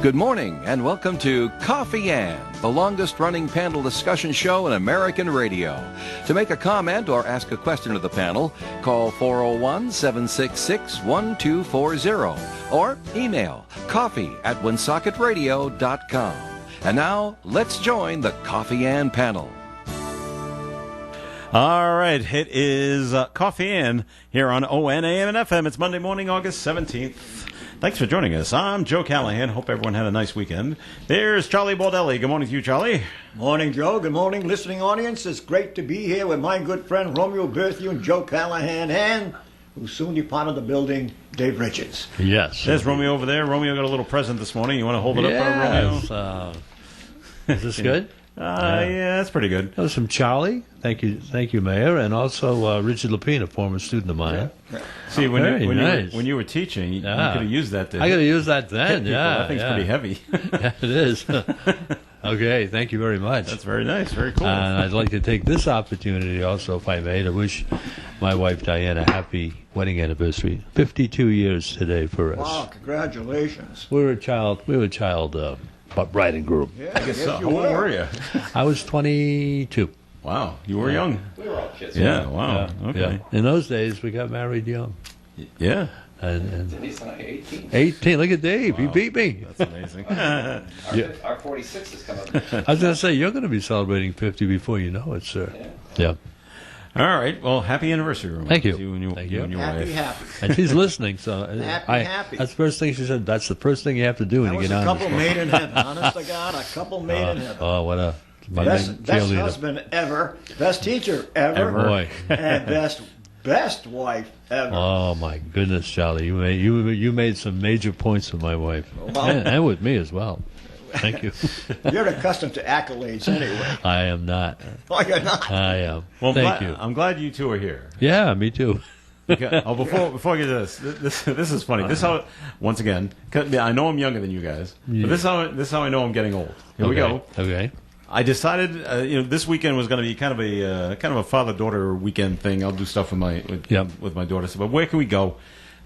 Good morning and welcome to Coffee Ann, the longest running panel discussion show in American radio. To make a comment or ask a question of the panel, call 401-766-1240 or email coffee@woonsocket.radio.com. And now, let's join the Coffee Ann panel. All right, it is Coffee Ann here on ON, AM, and FM. It's Monday morning, August 17th. Thanks for joining us. I'm Joe Callahan. Hope everyone had a nice weekend. There's Charlie Baldelli. Good morning to you, Charlie. Morning, Joe. Good morning, listening audience. It's great to be here with my good friend Romeo Berthew and Joe Callahan, and who soon departed the building, Dave Richards. Yes. There's Romeo over there. Romeo got a little present this morning. You want to hold it up, Romeo? Is this good? Yeah, that's pretty good. That was from Charlie. Thank you, Mayor, and also Richard Lapine, a former student of mine. See, when nice. you were teaching, you could have used that. I could have used that then. That thing's pretty heavy. Yeah, it is. Okay, thank you very much. That's very nice. Very cool. And I'd like to take this opportunity also, if I may, to wish my wife Diane a happy wedding anniversary. 52 years today for us. Wow, congratulations. We were a child bride and groom. Yeah, I guess so. How old were you? I was 22. Wow, you were young. We were all kids. Yeah, wow. Yeah, Okay. yeah. In those days, we got married young. Yeah. And Denise and I, 18. 18. Look at Dave. He Wow. beat me. That's amazing. Our 46 is coming up. I was going to say, you're going to be celebrating 50 before you know it, sir. Yeah. All right. Well, happy anniversary, Romeo. Thank you. Thank you and your Happy, wife. happy. And she's listening, so Happy. that's the first thing she said. That's the first thing you have to do when That you was get a on. couple made in heaven. Honest to God, a couple made in heaven. Oh, what a Best cheerleader. husband ever, best teacher ever, Boy. and best wife ever. Oh my goodness, Charlie, you made some major points with my wife, Wow. and with me as well. Thank you. You're accustomed to accolades anyway. I am not. Oh, you're not. I am. Well, Thank you. I'm glad you two are here. Yeah, me too. Before I get to this is funny. This is how, once again, 'cause I know I'm younger than you guys, but this is how I know I'm getting old. Here we go. Okay. I decided, this weekend was going to be kind of a father-daughter weekend thing. I'll do stuff with my daughter. So, but where can we go?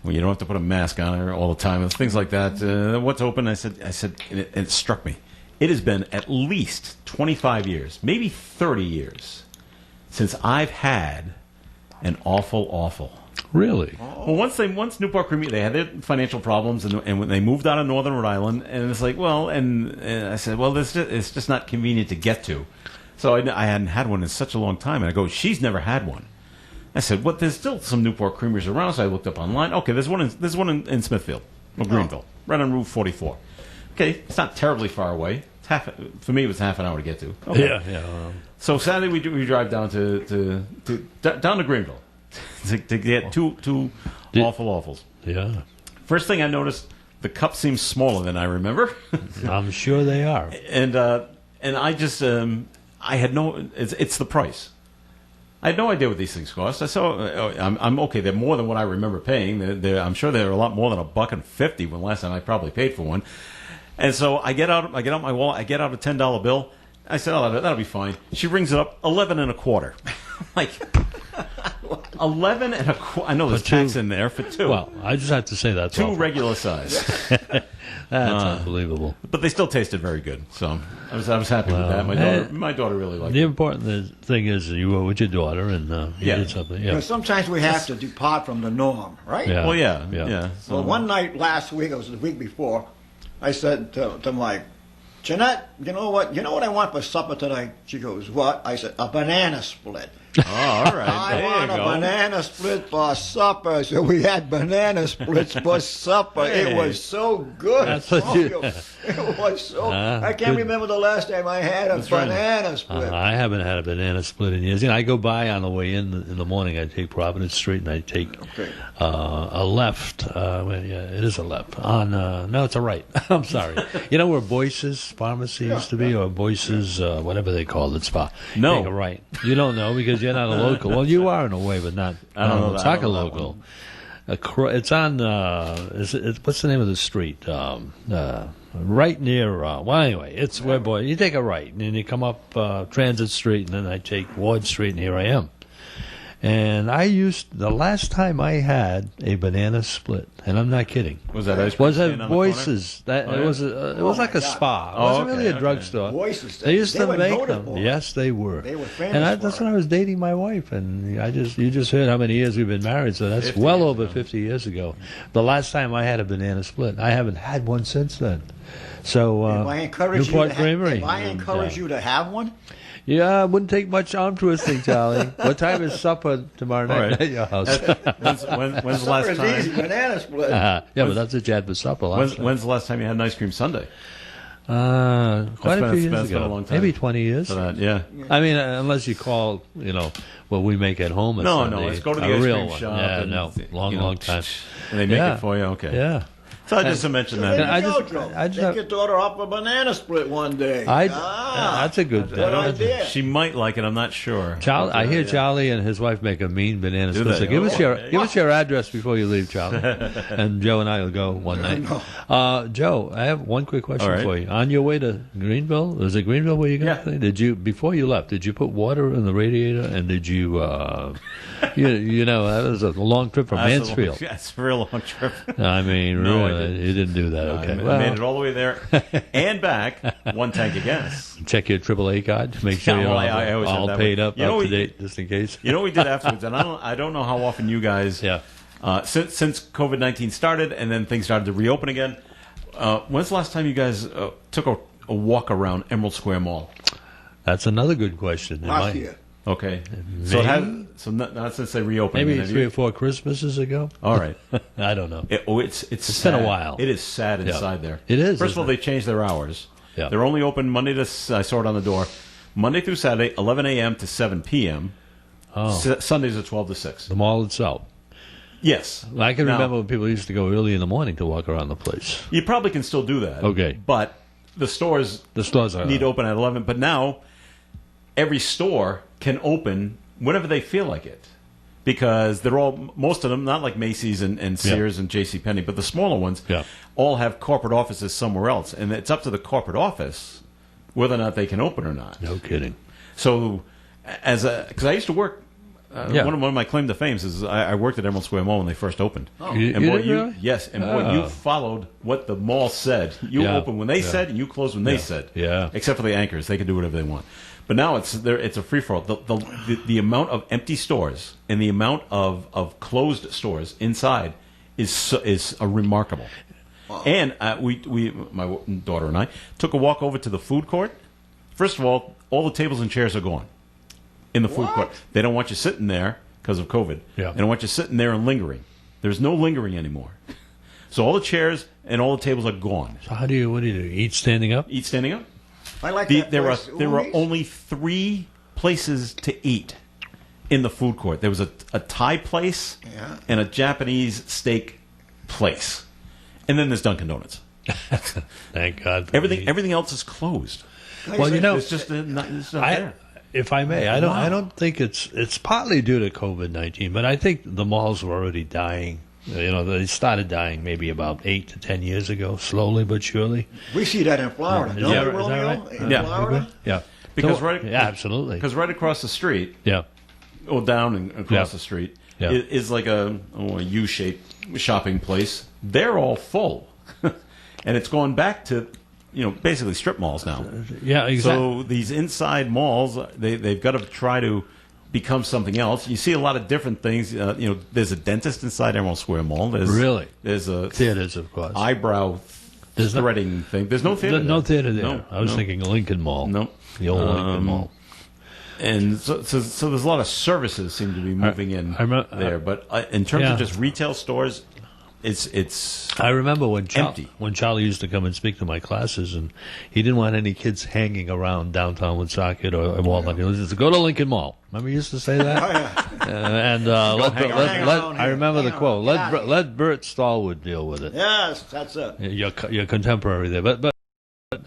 Well, you don't have to put a mask on her all the time and things like that. What's open? I said, and it struck me. It has been at least 25 years, maybe 30 years, since I've had an awful. Really? Well, once Newport Creamery, they had their financial problems, and when they moved out of Northern Rhode Island, and it's like, well, and I said, well, it's just not convenient to get to. So I hadn't had one in such a long time, and I go, she's never had one. I said, what? There's still some Newport Creameries around, so I looked up online. Okay, there's one in Smithfield, or Greenville, right on Route 44. Okay, it's not terribly far away. For me, it was half an hour to get to. Okay. Yeah. So Saturday we drive down to Greenville to get two awfuls. Yeah. First thing I noticed, the cup seems smaller than I remember, I'm sure they are. and I just I had no. It's the price. I had no idea what these things cost. I saw. I'm okay. They're more than what I remember paying. I'm sure they're a lot more than $1.50 when last time I probably paid for one. And so I get out my wallet. I get out a $10 bill. I said, "Oh, that'll be fine." She rings it up, 11 and a quarter. Like 11 and a quarter. I know there's tax in there for two. Well, I just have to say that's two awful. regular size. That's unbelievable. But they still tasted very good, so I was happy with that. My daughter really liked The it. important thing is you were with your daughter and you did something. Yeah. Because sometimes we have to depart from the norm, right? Yeah. Well, yeah. So, Well, one night last week, it was the week before, I said to my Jeanette, you know what I want for supper tonight? She goes, what? I said, a banana split. oh, all right. I there want you a go. banana split for supper. So we had banana splits for supper. Hey. It was so good. That's what you- It was so. I can't good. remember the last time I had a right. banana split. I haven't had a banana split in years. I go by on the way in the morning. I take Providence Street and I take Okay. a left. It is a left. No, it's a right. I'm sorry. You know where Boyce's Pharmacy used to be, or Boyce's whatever they called it spa. No. Take a right. You don't know because you're not a local. Well, you are in a way, but not. I don't know that. I Woonsocket don't know that local. It's on. What's the name of the street? Right near. Well, anyway, it's where you take a right and then you come up Transit Street, and then I take Ward Street, and here I am. And the last time I had a banana split, and I'm not kidding, Was that ice cream was stand at on the corner? Voices. That Oh, it yeah? was it was Oh, like my a God. spa. It Oh, wasn't really okay, a drugstore. Voices. They used to were make noted them. for it. Yes, they were. They were famous And for that's it. when I was dating my wife, and you just heard how many years we've been married. So that's 50 well years over ago. 50 years ago. The last time I had a banana split, I haven't had one since then. So If I encourage Newport you to Creamery. if I encourage Yeah. you to have one, Yeah, it wouldn't take much arm twisting, Charlie. What time is supper tomorrow night All right. at your house? When's the supper last is time? easy. Banana split. Yeah, but that's what you had for supper last time. When's the last time you had an ice cream sundae? Quite a few years that's been ago. a long time. Maybe 20 years. For that, yeah. I mean, unless you call, what we make at home. No, Sunday, let's go to the a ice real cream one. shop. Yeah, and, no, long, you know, long time. And they make Yeah. it for you. Okay. Yeah, So I just mentioned There you that. I go, just- Joe. I just Take have- your daughter up a banana split one day. that's a good. Good idea. She might like it. I'm not sure. Charlie, I hear Yeah. Charlie and his wife make a mean banana Do split. they? So give us Oh, your okay. give us your address before you leave, Charlie, and Joe and I will go one night. Joe, I have one quick question All right. for you. On your way to Greenville, was it Greenville where you got? Yeah. Did you before you left? Did you put water in the radiator? And did you? That was a long trip from Mansfield. That's a real long trip. I mean, No, I really, didn't. you didn't do that. Okay, I made it all the way there and back. One tank of gas. check your AAA card to make sure Yeah, you're well, all, I always have all that paid one. up, You know, up to we- date, just in case. You know what we did afterwards, and I don't know how often you guys. Yeah. Since COVID-19 started, and then things started to reopen again. When's the last time you guys took a walk around Emerald Square Mall? That's another good question. It Last might- year. Okay. So not since they reopened. Maybe Have 3 you- or 4 Christmases ago. All right. I don't know. It's It's been a sad. while. It is sad inside there. It is, First of all, isn't they changed their hours. Yeah. They're only open Monday to I saw it on the door, Monday through Saturday, 11 a.m. to 7 p.m. Oh, Sundays are 12 to 6. the mall itself. Yes. I can Now, remember when people used to go early in the morning to walk around the place. You probably can still do that. Okay. But the stores The stores are need to open at 11. But now every store can open whenever they feel like it. Because they're all, most of them, not like Macy's and Sears and JCPenney, but the smaller ones, Yeah. all have corporate offices somewhere else. And it's up to the corporate office whether or not they can open or not. No kidding. So, because I used to work, Yeah. one of my claim to fame is I worked at Emerald Square Mall when they first opened. You And boy, did really? yes, and boy, Oh. you followed what the mall said. You Yeah. open when they Yeah. said, and you close when they said. Yeah. Except for the anchors, they can do whatever they want. But now it's a free for all. The amount of empty stores and the amount of closed stores inside is remarkable. And we my daughter and I took a walk over to the food court. First of all the tables and chairs are gone in the food court. They don't want you sitting there because of COVID. Yeah. They don't want you sitting there and lingering. There's no lingering anymore. So all the chairs and all the tables are gone. So what do you do? Eat standing up? Eat standing up. I like that There place, are Umi's. only 3 places to eat in the food court. There was a Thai place Yeah. and a Japanese steak place, and then there's Dunkin' Donuts. Thank God. for me. Everything else is closed. Well, you know, It's just it's not I, there. if I may, I don't think it's partly due to COVID-19, but I think the malls were already dying. They started dying maybe about 8 to 10 years ago, slowly but surely. We see that in Florida, Is don't that- we, is that Romeo? right? In Yeah. Florida? Yeah, Because So- right- yeah, absolutely, Because right across the street, yeah, or down and across Yeah. the street, Yeah. is like a U-shaped shopping place. They're all full, and it's gone back to basically strip malls now. yeah, exactly. So these inside malls, they've got to try to become something else. You see a lot of different things. There's a dentist inside Emerald Square Mall. Really? There's a Theaters, of course. eyebrow There's no- threading thing. There's no theater. No there. theater there. No, I was no. thinking Lincoln Mall. No. The old Lincoln Mall. And so there's a lot of services seem to be moving in I remember- there. But in terms Yeah. of just retail stores, it's I remember when Empty. Charlie used to come and speak to my classes, and he didn't want any kids hanging around downtown Woonsocket or Walnut. He was just go to Lincoln Mall. Remember, he used to say that. hang around I here. remember the Hang quote. around. Let Bert Stallwood deal with it. Yes, that's it. Your contemporary there, but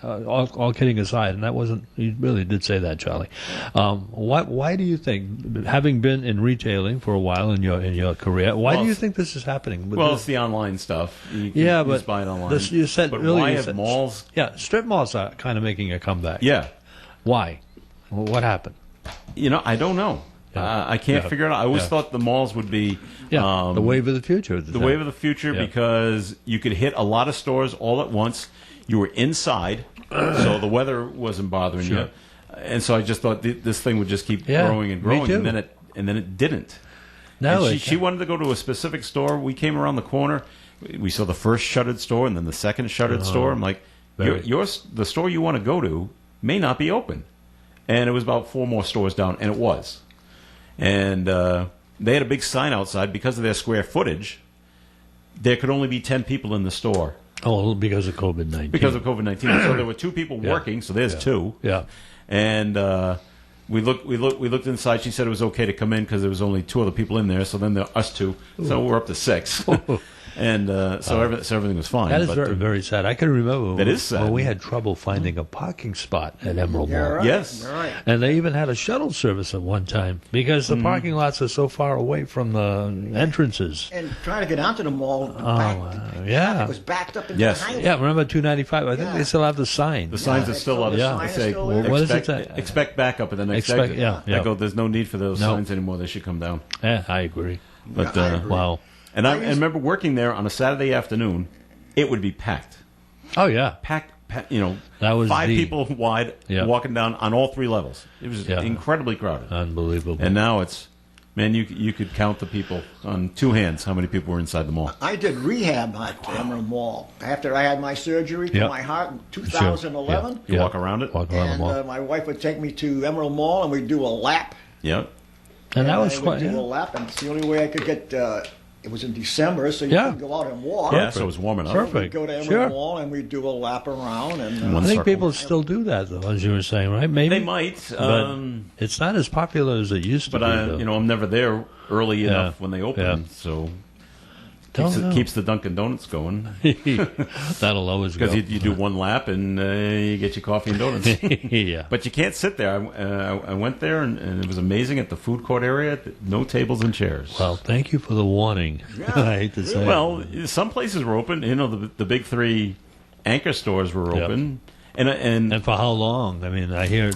all kidding aside, and that wasn't. You really did say that, Charlie. Why do you think, having been in retailing for a while in your career, why Well, do you think this is happening? with well, this? it's the online stuff. You Yeah, just but buy it online. this- you said but earlier, why you have said- malls? Yeah, strip malls are kind of making a comeback. Yeah, Why? What happened? I don't know. I can't Yeah. figure it out. I always Yeah. thought the malls would be Yeah, the wave of the future. at the time. wave of the future Yeah. because you could hit a lot of stores all at once. You were inside, so the weather wasn't bothering Sure. you. And so I just thought this thing would just keep Yeah, growing and me growing, too. and then it didn't. No, And it she wanted to go to a specific store. We came around the corner. We saw the first shuttered store and then the second shuttered store. I'm like, very. the store you want to go to may not be open. And it was about 4 more stores down, and it was. And they had a big sign outside because of their square footage. There could only be 10 people in the store Oh, because of COVID-19. because of COVID-19. So there were 2 people Yeah. working. So there's Yeah. 2. Yeah. And we looked inside. She said it was okay to come in because there was only 2 other people in there. So then us 2. So we're up to 6. And so everything was fine. That is But, very, very sad. I can remember That is sad. when we had trouble finding a parking spot at Emerald You're Mall. right. Yes. You're right. And they even had a shuttle service at one time because the parking lots are so far away from the entrances. And trying to get onto the mall, yeah. it was backed up into Yes. the highway. Yeah, remember 295? I think Yeah. they still have the sign. The signs are it's still up. still- Yeah. the They sign is say, still there. What does it expect, say? expect backup at the next Expect- exit. yeah, yeah. I go, there's no need for those No. signs anymore. They should come down. Yeah, I agree. But Yeah, I agree. Wow. and I remember working there on a Saturday afternoon. It would be packed. Oh, yeah. Packed, That was 5 the- people wide Yeah. walking down on all 3 levels. It was Yeah. incredibly crowded. Unbelievable. And now it's, man, you could count the people on 2 hands how many people were inside the mall. I did rehab at Emerald Mall after I had my surgery to Yeah. my heart in Sure. 2011. You walk around it? Walk around the And mall. my wife would take me to Emerald Mall and we'd do a lap. Yeah. And that was I would quite. do a Yeah. lap, and it's the only way I could get. It was in December, so you Yeah. could go out and walk. Yeah, so it was warm enough. Perfect. We'd go to Emerald Sure. Mall and we'd do a lap around. And One I think circle. people still do that, though, as you were saying, right? Maybe. They might. But it's not as popular as it used to But be. though. I'm never there early Yeah. enough when they open, Yeah. so Don't know. keeps the Dunkin' Donuts going. That'll always go. Because you do one lap and you get your coffee and donuts. yeah. But you can't sit there. I went there and it was amazing at the food court area. No tables and chairs. Well, thank you for the warning. I hate to say. Well, some places were open. The big 3 anchor stores were Yep. open, and and for how long? I mean, I hear.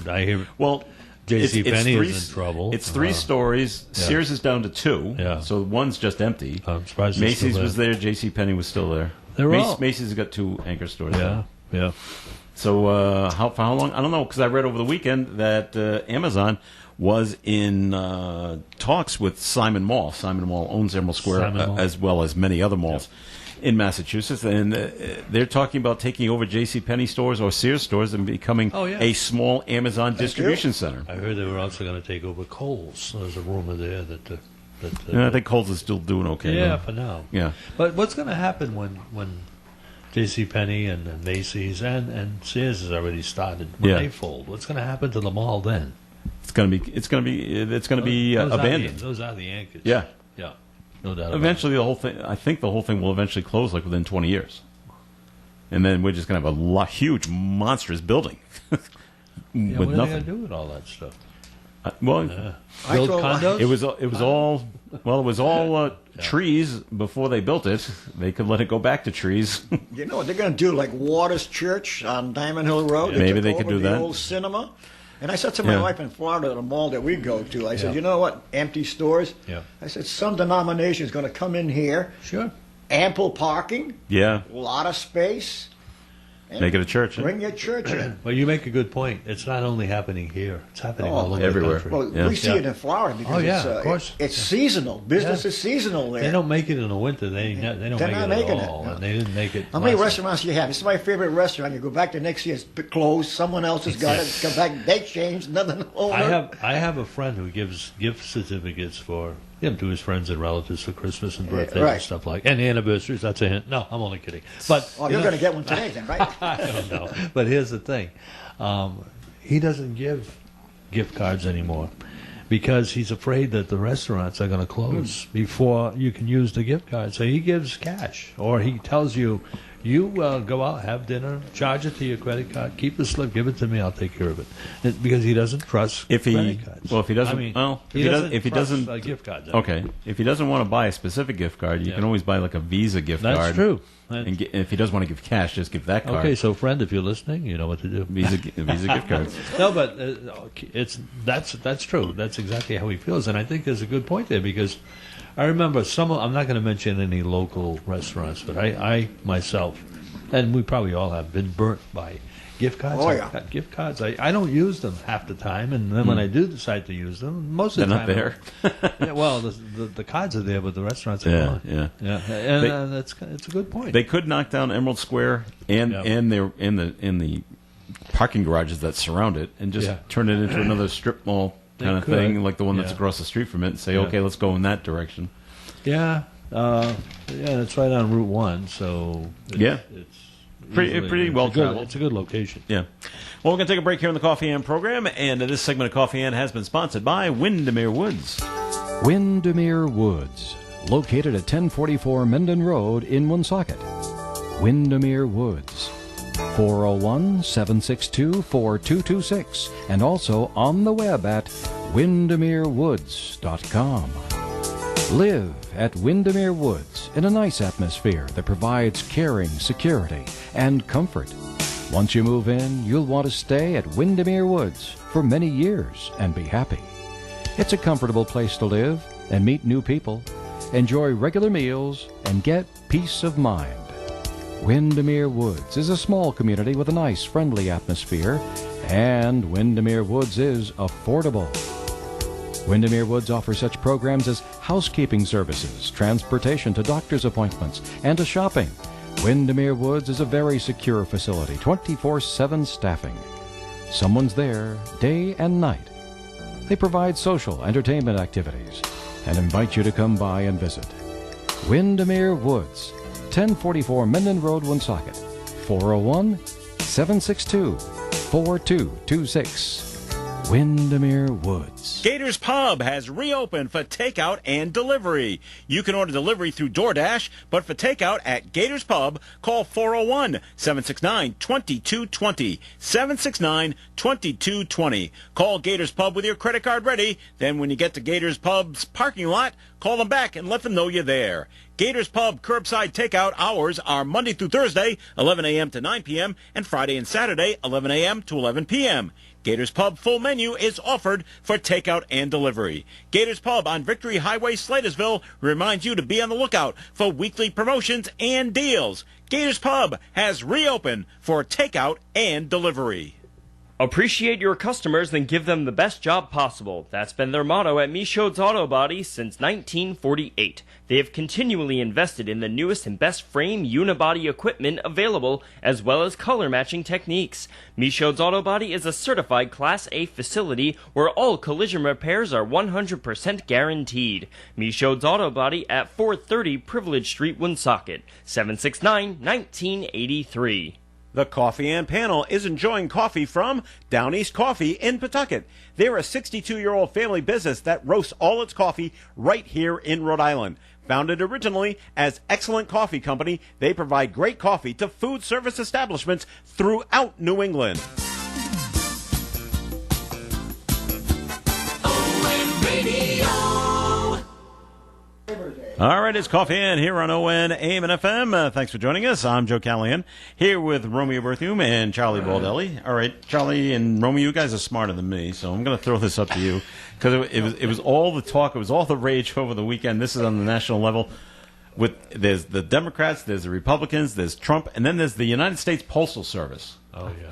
well. J.C. it's Penney three- is in trouble. It's 3 stories. yeah. Sears is down to 2. Yeah. So one's just empty. I'm surprised it's Macy's still was there. J.C. Penney was still there. They're all- Macy's has got 2 anchor stores. Yeah, there. yeah. So for how long? I don't know, because I read over the weekend that Amazon was in talks with Simon Mall. Simon Mall owns Emerald Square Simon Mall. as well as many other malls in Massachusetts, and they're talking about taking over J.C. Penney stores or Sears stores and becoming Oh, yeah. a small Amazon distribution center. I heard they were also going to take over Kohl's. There's a rumor there that. Yeah, I think Kohl's is still doing okay. Yeah, though. for now. Yeah. But what's going to happen when J.C. Penney and Macy's and Sears has already started when Yeah. they fold? What's going to happen to the mall then? It's going to be Those are abandoned. those are the anchors. Yeah. Yeah. No doubt. Eventually, I think the whole thing will eventually close, like within 20 years, and then we're just going to have a huge, monstrous building About it. Yeah, with what are they nothing. going to do with all that stuff? Well, Build told my- condos? it was all trees before they built it. They could let it go back to trees. You know what they're going to do? Like Waters Church on Diamond Hill Road. Yeah. Maybe took they could over do the that. old cinema. And I said to my Yeah. wife in Florida at a mall that we go to, I said, Yeah. you know what? Empty stores. Yeah. I said, some denomination is going to come in here, Sure. ample parking, Yeah, a lot of space. and make it a church. Bring your church in. Well, you make a good point. It's not only happening here; it's happening Oh, all over everywhere. the country. Well, Yeah. we see Yeah. it in Florida because Oh, yeah, it's, of course. it's seasonal. Business Yeah. is seasonal there. They don't make it in the winter. They don't They're make not it at making it, all, no. and they didn't make it. How many last- restaurants do you have? This is my favorite restaurant. You go back the next year, it's closed. Someone else has got it. Come back, they changed. Nothing over. I have a friend who gives gift certificates for him to his friends and relatives for Christmas and birthdays right. and stuff like, and anniversaries. That's a hint. No, I'm only kidding. But Oh, you're going to get one today, then, right? I don't know. But here's the thing: he doesn't give gift cards anymore because he's afraid that the restaurants are going to close before you can use the gift card. So he gives cash, or he tells you, "You go out, have dinner, charge it to your credit card, keep the slip, give it to me, I'll take care of it." Because he doesn't trust If he- credit cards. well, if he doesn't- I mean, well, he doesn't if he trust, doesn't- gift cards. Okay, if he doesn't want to buy a specific gift card, you Yeah. can always buy like a Visa gift That's card. true. And if he does want to give cash, just give that card. Okay, so friend, if you're listening, you know what to do. Visa gift cards. No, but that's true. That's exactly how he feels, and I think there's a good point there because I remember I'm not going to mention any local restaurants, but I myself, and we probably all have, been burnt by gift cards. Oh, I've yeah. got gift cards. I don't use them half the time, and then when I do decide to use them, most of the time They're not there. yeah, well, the cards are there, but the restaurants are Yeah, gone. yeah. And it's a good point. They could knock down Emerald Square and they're in the parking garages that surround it and just turn it into another strip mall kind of could. thing, like the one that's Yeah. across the street from it, and say, okay, let's go in that direction. Yeah, it's right on Route 1, so it's Pretty well traveled. It's a good location. Yeah. Well, we're going to take a break here on the Coffee Am program, and this segment of Coffee Am has been sponsored by Windermere Woods. Windermere Woods, located at 1044 Menden Road in Woonsocket. Windermere Woods, 401-762-4226, and also on the web at windermerewoods.com. Live at Windermere Woods in a nice atmosphere that provides caring, security, and comfort. Once you move in, you'll want to stay at Windermere Woods for many years and be happy. It's a comfortable place to live and meet new people, enjoy regular meals, and get peace of mind. Windermere Woods is a small community with a nice, friendly atmosphere, and Windermere Woods is affordable. Windermere Woods offers such programs as housekeeping services, transportation to doctor's appointments, and to shopping. Windermere Woods is a very secure facility, 24/7 staffing. Someone's there day and night. They provide social entertainment activities and invite you to come by and visit. Windermere Woods, 1044 Menden Road, Woonsocket, 401-762-4226. Windermere Woods. Gators Pub has reopened for takeout and delivery. You can order delivery through DoorDash, but for takeout at Gators Pub, call 401-769-2220. 769-2220. Call Gators Pub with your credit card ready. Then when you get to Gators Pub's parking lot, call them back and let them know you're there. Gators Pub curbside takeout hours are Monday through Thursday, 11 a.m. to 9 p.m., and Friday and Saturday, 11 a.m. to 11 p.m. Gators Pub full menu is offered for takeout and delivery. Gators Pub on Victory Highway, Slatersville reminds you to be on the lookout for weekly promotions and deals. Gators Pub has reopened for takeout and delivery. Appreciate your customers and give them the best job possible. That's been their motto at Michaud's Auto Body since 1948. They have continually invested in the newest and best frame unibody equipment available, as well as color matching techniques. Michaud's Auto Body is a certified Class A facility where all collision repairs are 100% guaranteed. Michaud's Auto Body at 430 Privilege Street, Woonsocket, 769-1983. The Coffee and Panel is enjoying coffee from Down East Coffee in Pawtucket. They're a 62-year-old family business that roasts all its coffee right here in Rhode Island. Founded originally as Excellent Coffee Company, they provide great coffee to food service establishments throughout New England. All right, it's Coffee In here on ON, AM, and FM. Thanks for joining us. I'm Joe Callahan, here with Romeo Berthium and Charlie Baldelli. All right, Charlie and Romeo, you guys are smarter than me, so I'm going to throw this up to you. Because it was all the talk, it was all the rage over the weekend. This is on the national level. There's the Democrats, there's the Republicans, there's Trump, and then there's the United States Postal Service. Oh, yeah.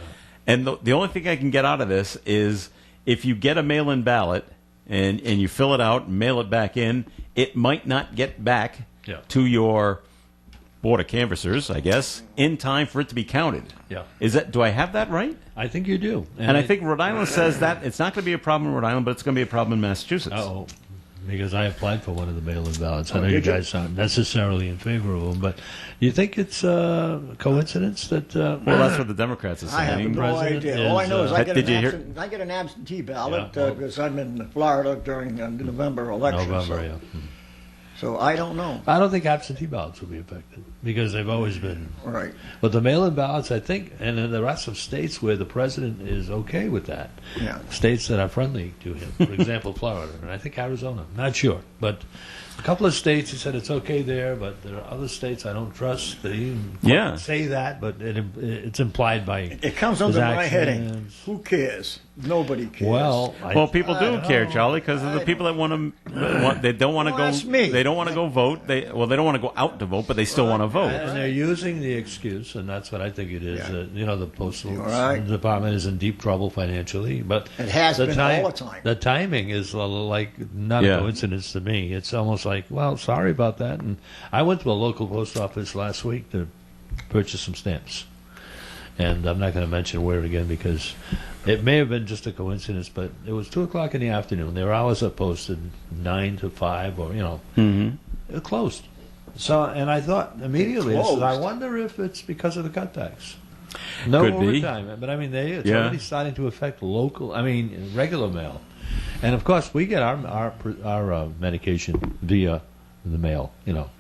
And the only thing I can get out of this is if you get a mail-in ballot and you fill it out and mail it back in, it might not get back to your board of canvassers, I guess, in time for it to be counted. Yeah. Do I have that right? I think you do. And I think Rhode Island says that it's not going to be a problem in Rhode Island, but it's going to be a problem in Massachusetts. Uh-oh. Because I applied for one of the mail-in ballots. I know you guys aren't necessarily in favor of them, but do you think it's a coincidence that... Well, that's what the Democrats are saying. I have no President idea. All I know is I did you hear- get an absentee ballot Yeah. because I'm in Florida during the November election. November, yeah. So I don't know. I don't think absentee ballots will be affected because they've always been. Right. But the mail-in ballots, I think, and in the rest of states where the president is okay with that, Yeah. states that are friendly to him, for example, Florida, and I think Arizona, not sure, but a couple of states he said it's okay there, but there are other states I don't trust that he didn't Yeah. say that, but it's implied by It comes his under my heading. actions. Who cares? Nobody cares. Well, Well, people do I care, don't- Charlie, because of the people that want to. They don't want to Well, go. that's me. They don't want to go vote. They don't want to go out to vote, but they still want to vote. and they're using the excuse, and that's what I think it is. Yeah. The postal Right. department is in deep trouble financially, but It has the been all the time. The timing is like not Yeah. a coincidence to me. It's almost like, well, sorry about that. And I went to a local post office last week to purchase some stamps, and I'm not going to mention where again because it may have been just a coincidence, but it was 2:00 in the afternoon. Their hours are posted 9 to 5, or it closed. So, and I thought immediately, I said, I closed. wonder if it's because of the cut tax. No Could be. overtime, but I mean, it's Yeah. already starting to affect regular mail, and of course we get our medication via the mail,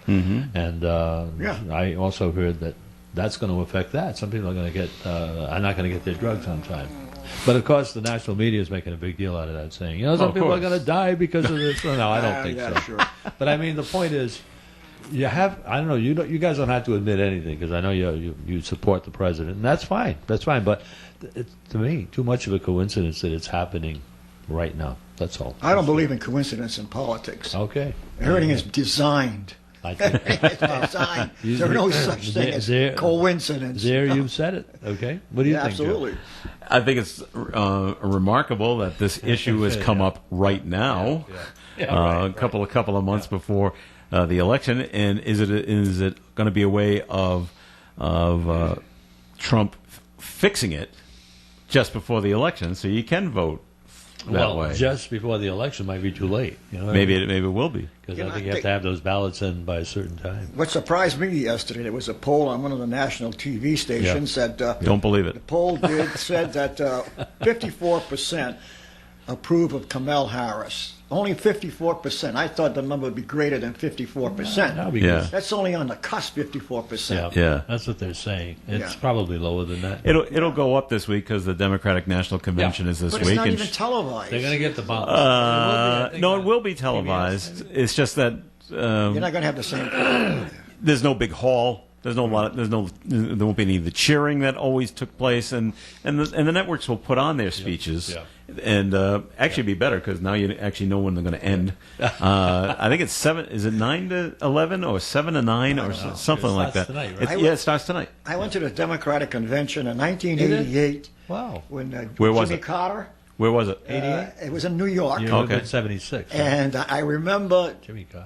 and Yeah. I also heard that that's going to affect that. Some people are going to get are not going to get their drugs on time. But of course, the national media is making a big deal out of that, saying, some of people are course. going to die because of this. No, I don't think yeah, so. sure. But I mean, the point is, I don't know. You guys don't have to admit anything because I know you support the president, and that's fine. That's fine. But it's, to me, too much of a coincidence that it's happening right now. That's all. I don't believe in coincidence in politics. Okay. Everything is designed. I think It's designed. There's no such thing as coincidence. there you've said it. Okay. What do you Yeah, think, Joe? absolutely. I think it's remarkable that this issue has come Yeah. up right now, Yeah, a couple of months before the election. And is it going to be a way of Trump fixing it just before the election so you can vote that way? Just before the election might be too late. Maybe it will be. because You I know, think I you have think- to have those ballots in by a certain time. What surprised me yesterday, there was a poll on one of the national TV stations that Don't believe the it. poll said that 54% approve of Kamala Harris. Only 54%. I thought the number would be greater than 54%. No, because- Yeah. That's only on the cusp, 54%. Yeah. That's what they're saying. It's Yeah. probably lower than that. It'll go up this week because the Democratic National Convention is this But week. it's not and even televised. They're going to get the bump. no, it will be televised. It's just that You're not going to have the same. there's no big hall. There won't be any of the cheering that always took place, and the networks will put on their speeches, and actually be better because now you actually know when they're going to end. I think it's 7. Is it 9 to 11 or 7 to 9 or something It like starts that? tonight, right? It starts tonight. I went to the Democratic Convention in 1988 Wow. when Where was Jimmy it? Carter. Where was it? It was in New York. You Okay. okay. 76. right? And I remember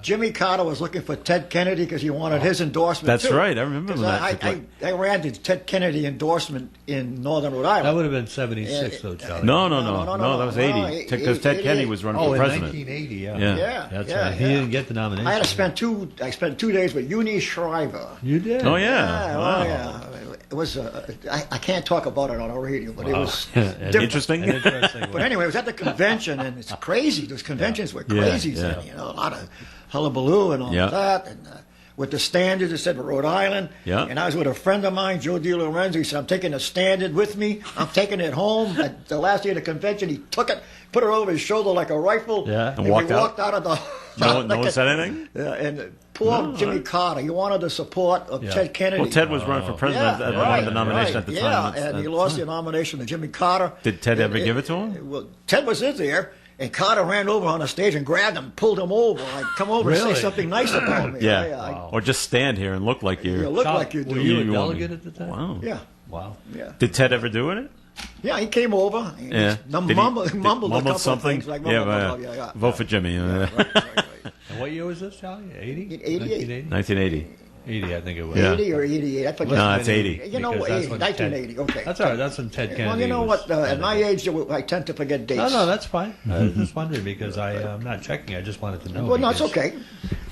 Jimmy Carter. was looking for Ted Kennedy because he wanted his endorsement. That's too. right. I remember 'Cause when that I, took place. I ran the Ted Kennedy endorsement in Northern Rhode Island. That would have been 76, though, Charlie. No, No, that was no, 80 because Ted 88. Kennedy was running Oh, for in president. 1980, yeah. Yeah. Yeah, That's yeah, right. He yeah. didn't get the nomination. I had to spend I spent 2 days with Eunice Shriver. You did. Oh yeah, Oh, wow. yeah. It was. I can't talk about it on the radio, but it was And different. Interesting. An interesting But one. anyway, it was at the convention, and it's crazy. Those conventions were Yeah, crazy. yeah. Then, a lot of hullabaloo and all Yeah. that. And with the standard, it said Rhode Island. Yeah. And I was with a friend of mine, Joe DiLorenzo. He said, "I'm taking the standard with me. I'm taking it home." At the last day of the convention, he took it, put it over his shoulder like a rifle, Yeah. And we walked out? walked out of the. No one said anything. Yeah, and poor Jimmy Carter, he wanted the support of Yeah. Ted Kennedy. Well, Ted was running for president at right, the nomination right, at the yeah, time. and he lost the nomination to Jimmy Carter. Did Ted ever give it to him? Well, Ted was in there, and Carter ran over on the stage and grabbed him, pulled him over, like, "Come over and Really? say something nice about me." Yeah, or just stand here and look like You you're. look Charlie, like you do. were you a You want me. delegate at the time? Wow. Yeah, Wow. yeah, Did Ted ever do it? yeah. He came over. And Yeah. just Did he- mumbled a couple of something. things like Yeah, mumble, yeah. vote for Jimmy. Right, right. And what year was this, Charlie? 80? In 88. 1980? 1980. 80, I think it was. Yeah. 80 or 88. I forget. No, it's 80. You know, Because that's 80, when 1980. Okay. That's all right. That's when Ted Kennedy Well, you know was what? At my age, I tend to forget dates. No, that's fine. I was just wondering because I'm not checking. I just wanted to know. Well, no, it's because- okay.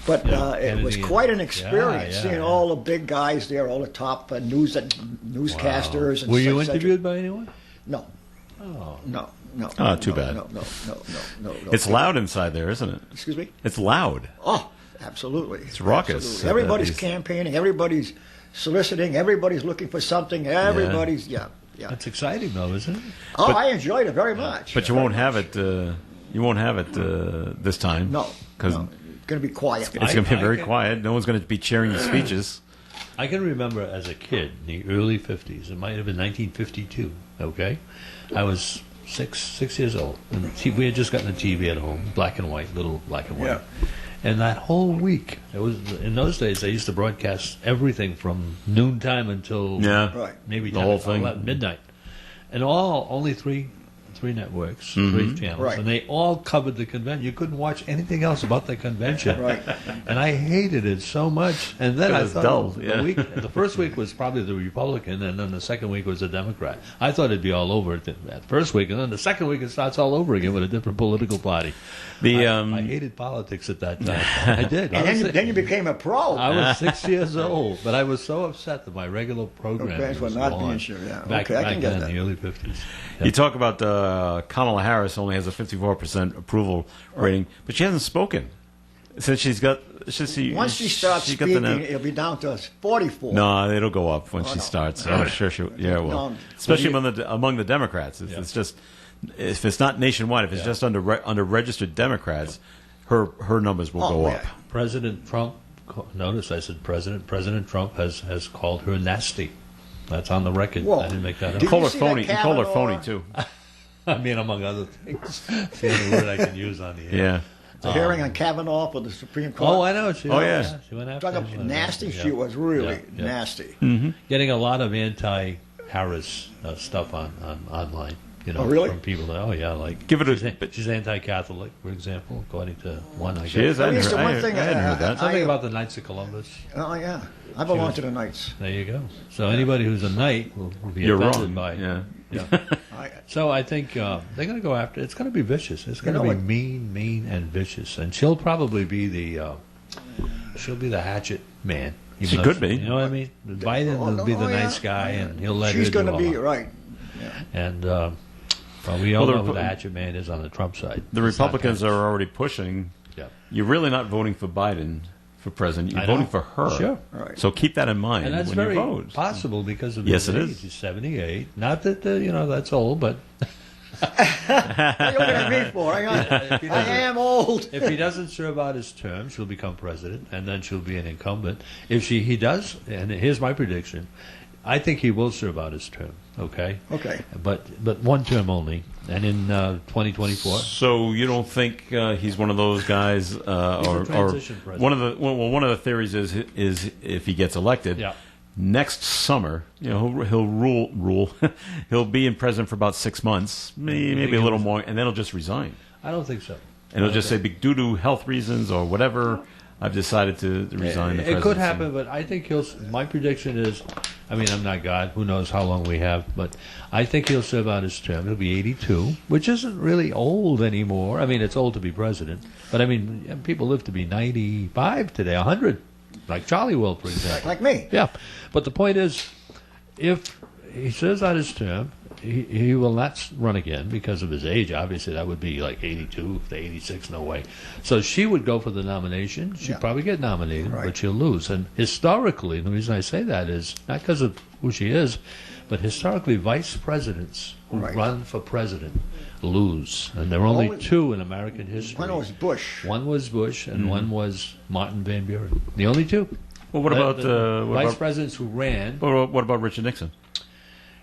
But Yeah, it was Kennedy quite an and- experience yeah, seeing yeah. all the big guys there, all the top newscasters. And Were you such- interviewed by anyone? No, Oh. no, no. Oh, too no, bad. No. It's loud inside there, isn't it? Excuse me. It's loud. Oh, Absolutely. It's raucous. Absolutely. Everybody's He's- campaigning. Everybody's soliciting. Everybody's looking for something. Everybody's, yeah. That's exciting, though, isn't it? Oh, I enjoyed it very much. But you won't have it. You won't have it this time. No. because no. It's going to be quiet. it's going to be I very can- quiet. No one's going to be cheering your speeches. I can remember as a kid in the early 50s, it might have been 1952, okay? I was six years old. And we had just gotten a TV at home, black and white, little black and white. Yeah. And that whole week, it was in those days, they used to broadcast everything from noontime until Yeah. Right. maybe The 10 whole or thing. 11, midnight. And only three networks, Mm-hmm. 3 channels, Right. and they all covered the convention. You couldn't watch anything else about the convention. Right. And I hated it so much. And then It I was thought dull, the yeah. the first week was probably the Republican, and then the second week was the Democrat. I thought it'd be all over that first week, and then the second week it starts all over again with a different political party. I hated politics at that time. I did. And then you became a pro. I was 6 years old, but I was so upset that my regular program Okay, was for not gone. being sure, yeah. Back, Okay, I back can get then, that. in the early 50s. You talk about Kamala Harris only has a 54% approval rating, but she hasn't spoken since she's got. Once she starts she got speaking, the it'll be down to 44. No, it'll go up when she no. starts. I'm sure she. Yeah, it will. No. Especially among the Democrats. If it's just, if it's not nationwide, if it's just under registered Democrats, her numbers will go up. yeah. President Trump, notice I said President. President Trump has called her nasty. That's on the record. Whoa. I didn't make that Did He up. called her you see that phony. He called her Kavanaugh? phony too. I mean, among other things. It's the only word I can use on the air. Yeah. The hearing on Kavanaugh for the Supreme Court. Oh, I know. She she went after Talk about him. nasty. Yeah. She was really Yeah. nasty. Getting a lot of anti-Harris stuff on online. You know, Oh, really? from people that, like Give it a- she's anti-Catholic, for example, according to one. I She guess. is. I At least hadn't the heard- one thing, I hadn't heard that. Something I- about the Knights of Columbus. Oh yeah, I belong to the Knights. There you go. So anybody who's a knight will be You're offended wrong. by. Yeah. So I think they're going to go after. It's going to be vicious. It's going to know be what? mean, and vicious. And she'll probably be she'll be the hatchet man. even She though could be. You know what I mean? Biden will be the nice guy, and he'll let She's her do going to all be that. right. And well, we all Well, know the who the Repu- hatchet man is on the Trump side. The It's not Republicans Pence. are already pushing. Yeah. You're really not voting for Biden for president. You're I know. voting for her. Sure. Right. So keep that in mind And that's when very you vote. possible because of Yes, his it age. is. He's 78. Not that that's old, but What are you looking at me for? I am old. if he doesn't serve out his term, she'll become president, and then she'll be an incumbent. If he does, and here's my prediction, I think he will serve out his term. Okay. Okay. But one term only, and in 2024. So you don't think he's one of those guys, or transition president. one of the theories is if he gets elected, Yeah. next summer, he'll rule. He'll be in president for about 6 months, maybe a little more, and then he'll just resign. I don't think so. And he'll just say, due to health reasons or whatever, I've decided to resign the presidency. It could happen, but I think my prediction is, I mean, I'm not God. Who knows how long we have, but I think he'll serve out his term. He'll be 82, which isn't really old anymore. I mean, it's old to be president, but I mean, people live to be 95 today, 100, like Charlie will, for example. Like me. Yeah, but the point is, if he serves out his term, he will not run again because of his age. Obviously, that would be like 82 to 86, no way. So she would go for the nomination. She'd Yeah. probably get nominated, Right. but she'll lose. And historically, the reason I say that is not because of who she is, but historically, vice presidents who Right. run for president lose. And there are only Only- two in American history. When was Bush? One was Bush, and one was Martin Van Buren. The only two. Well, what about vice presidents who ran? what about Richard Nixon?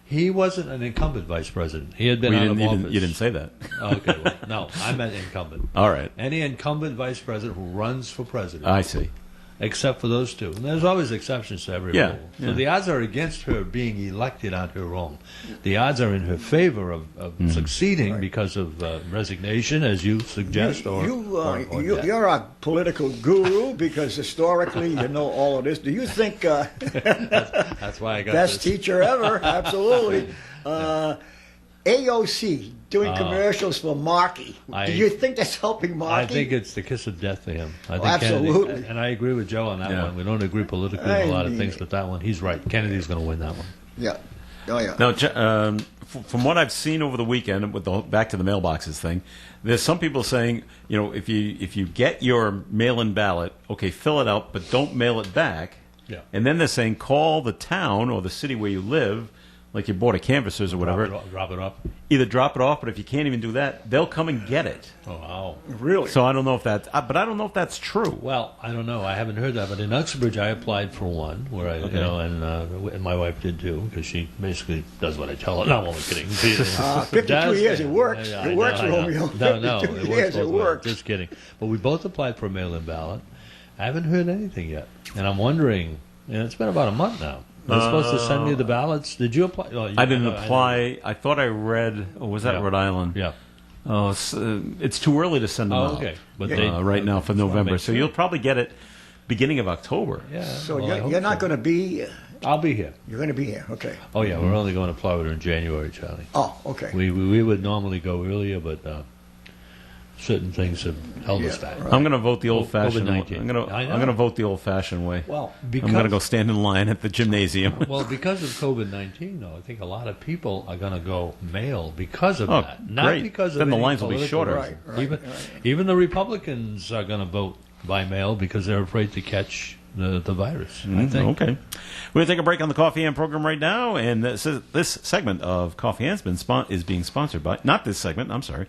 He wasn't an incumbent vice president. He had been Well, out of office. you didn't say that. Okay, well, no, I meant incumbent. All right, Any incumbent vice president who runs for president, I see. except for those two. And there's always exceptions to every Yeah, rule. So yeah. the odds are against her being elected on her own. The odds are in her favor of succeeding because of resignation, as you suggest, or death. You're a political guru because historically you know all of this. Do you think That's why I got best this. teacher ever? Absolutely. AOC doing commercials for Markey. Do you think that's helping Markey? I think it's the kiss of death to him. I think absolutely. Kennedy, and I agree with Joe on that Yeah. one. We don't agree politically on a lot of things, but that one, he's right. Kennedy's going to win that one. Yeah. Oh, yeah. Now, from what I've seen over the weekend with the back to the mailboxes thing, there's some people saying, if you get your mail-in ballot, okay, fill it out, but don't mail it back. Yeah. And then they're saying call the town or the city where you live, like your board of canvassers or whatever. Drop it off. Either drop it off, but if you can't even do that, they'll come and get it. Oh, wow. Really? So I don't know if that's, but I don't know if that's true. Well, I don't know. I haven't heard that, but in Uxbridge, I applied for one where and my wife did too, because she basically does what I tell her. No, I'm only kidding. 52 years, it works. It works, Romeo. No, 52 it years, it works. works. Just kidding. But we both applied for a mail-in ballot. I haven't heard anything yet, and I'm wondering. It's been about a month now. They're supposed to send me the ballots. Did you apply? Oh, I didn't apply. I thought I read. Oh, was that Rhode Island? Yeah. Oh, it's too early to send them out. Okay. But right now for November, so you'll probably get it beginning of October. Yeah. So well, you're not going to be. I'll be here. You're going to be here. Okay. Oh yeah, we're only going to Florida in January, Charlie. Oh, okay. We would normally go earlier, but certain things have held us back. I'm going to vote the old-fashioned. COVID-19. I'm going to vote the old-fashioned way. Well, I'm going to go stand in line at the gymnasium. Well, because of COVID-19, though, I think a lot of people are going to go mail because of that. Not great. because of Then the any lines will be political shorter. reason. Even the Republicans are going to vote by mail because they're afraid to catch the virus. I think. Okay. We're going to take a break on the Coffee Hand program right now, and this segment of Coffee Hand is being sponsored by, not this segment, I'm sorry.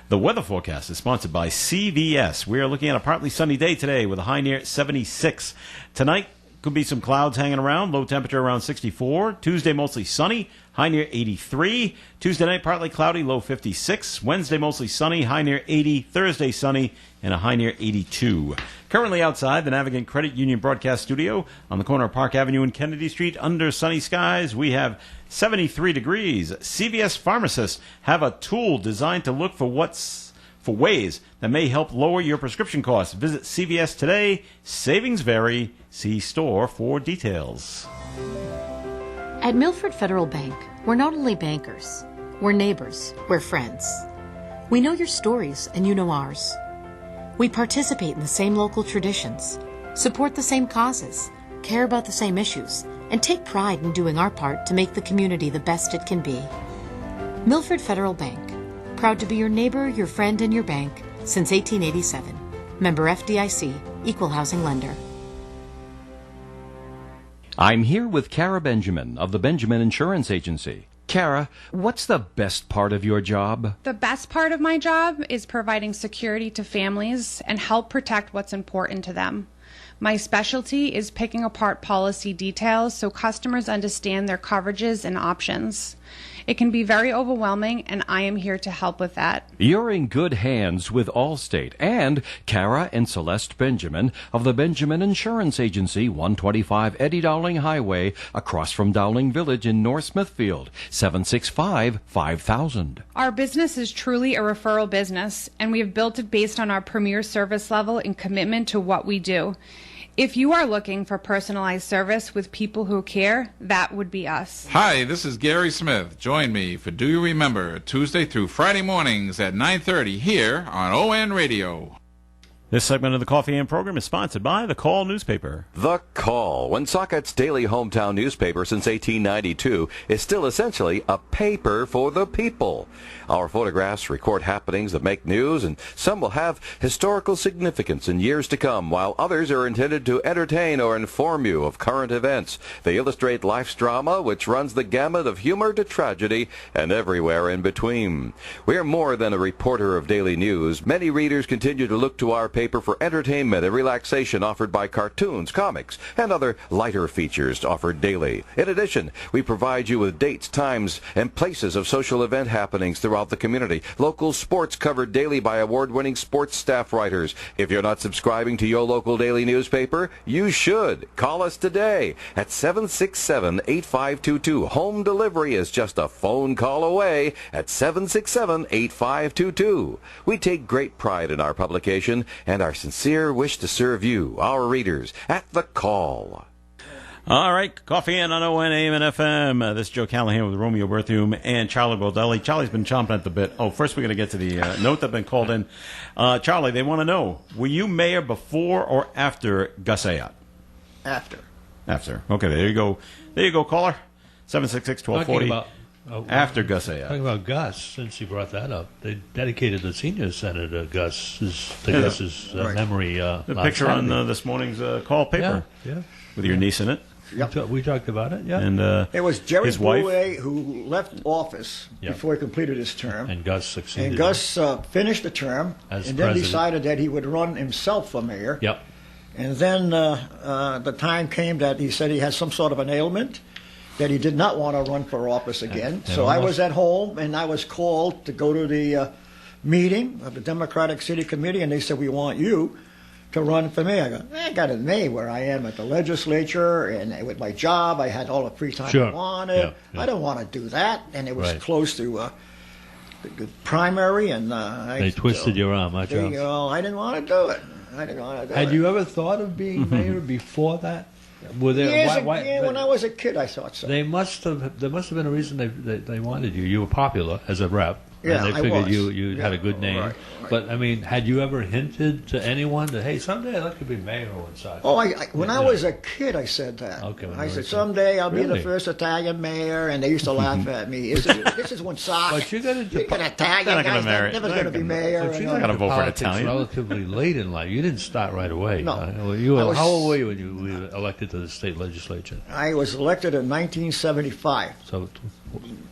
The weather forecast is sponsored by CVS. We are looking at a partly sunny day today with a high near 76. Tonight, could be some clouds hanging around, low temperature around 64. Tuesday, mostly sunny, high near 83. Tuesday night, partly cloudy, low 56. Wednesday, mostly sunny, high near 80. Thursday, sunny, and a high near 82. Currently outside the Navigant Credit Union broadcast studio on the corner of Park Avenue and Kennedy Street under sunny skies, we have 73 degrees. CVS pharmacists have a tool designed to look for ways that may help lower your prescription costs. Visit CVS today. Savings vary. See store for details. At Milford Federal Bank, we're not only bankers, we're neighbors, we're friends. We know your stories and you know ours. We participate in the same local traditions, support the same causes, care about the same issues, and take pride in doing our part to make the community the best it can be. Milford Federal Bank, proud to be your neighbor, your friend, and your bank since 1887. Member FDIC, Equal Housing Lender. I'm here with Kara Benjamin of the Benjamin Insurance Agency. Kara, what's the best part of your job? The best part of my job is providing security to families and help protect what's important to them. My specialty is picking apart policy details so customers understand their coverages and options. It can be very overwhelming, and I am here to help with that. You're in good hands with Allstate and Kara and Celeste Benjamin of the Benjamin Insurance Agency, 125 Eddie Dowling Highway, across from Dowling Village in North Smithfield, 765-5000. Our business is truly a referral business, and we have built it based on our premier service level and commitment to what we do. If you are looking for personalized service with people who care, that would be us. Hi, this is Gary Smith. Join me for Do You Remember, Tuesday through Friday mornings at 9:30 here on ON Radio. This segment of the Coffee Hand program is sponsored by The Call newspaper. The Call, Woonsocket's daily hometown newspaper since 1892, is still essentially a paper for the people. Our photographs record happenings that make news, and some will have historical significance in years to come, while others are intended to entertain or inform you of current events. They illustrate life's drama, which runs the gamut of humor to tragedy and everywhere in between. We're more than a reporter of daily news. Many readers continue to look to our paper for entertainment and relaxation offered by cartoons, comics, and other lighter features offered daily. In addition, we provide you with dates, times, and places of social event happenings throughout the community. Local sports covered daily by award-winning sports staff writers. If you're not subscribing to your local daily newspaper, you should. Call us today at 767-8522. Home delivery is just a phone call away at 767-8522. We take great pride in our publication and our sincere wish to serve you, our readers, at The Call. All right, Coffee Hand on ON, AM, and FM. This is Joe Callahan with Romeo Berthium and Charlie Baldelli. Charlie's been chomping at the bit. Oh, first we're going to get to the note that's been called in. Charlie, they want to know, were you mayor before or after Gus Ayotte? After. After. Okay, there you go. There you go, caller. 766-1240. After Gus Talking Ayat. about Gus, since you brought that up, they dedicated the senior senator Gus's memory. The last picture on Saturday. this morning's call paper Yeah. with your niece in it. We talked about it, yeah. And It was Jerry his wife. Boulay who left office Yeah. before he completed his term. And Gus succeeded. And Gus finished the term As and then president. decided that he would run himself for mayor. Yep. And then the time came that he said he had some sort of an ailment, that he did not want to run for office again. So I was at home, and I was called to go to the meeting of the Democratic City Committee, and they said, we want you to run for mayor. I go, I got it made where I am at the legislature, and with my job, I had all the free time Sure. I wanted. Yeah, yeah. I don't want to do that. And it was Right. close to the primary, and They twisted your arm, huh, Charles? I didn't want to do it. I didn't want to do it. Had you ever thought of being mayor before that? Were there, Years why- ago, when I was a kid, I thought so. There must have been a reason they wanted you. You were popular as a rep. Yeah, and they I figured was. you had a good name. Right. But, I mean, had you ever hinted to anyone that, hey, someday I'd like to be mayor or such? Oh, when I was a kid, I said that. Okay, when I you were said, a kid. someday I'll be the Really? first Italian mayor, and they used to laugh at me. This is when Sock, But you got into you're an Italian They're not gonna guy's marry- never they're going to be gonna- mayor. But you and, got gotta into vote for an politics Italian. relatively late in life. You didn't start right away. No. You were, I was- how old were you when you were elected to the state legislature? I was elected in 1975. So,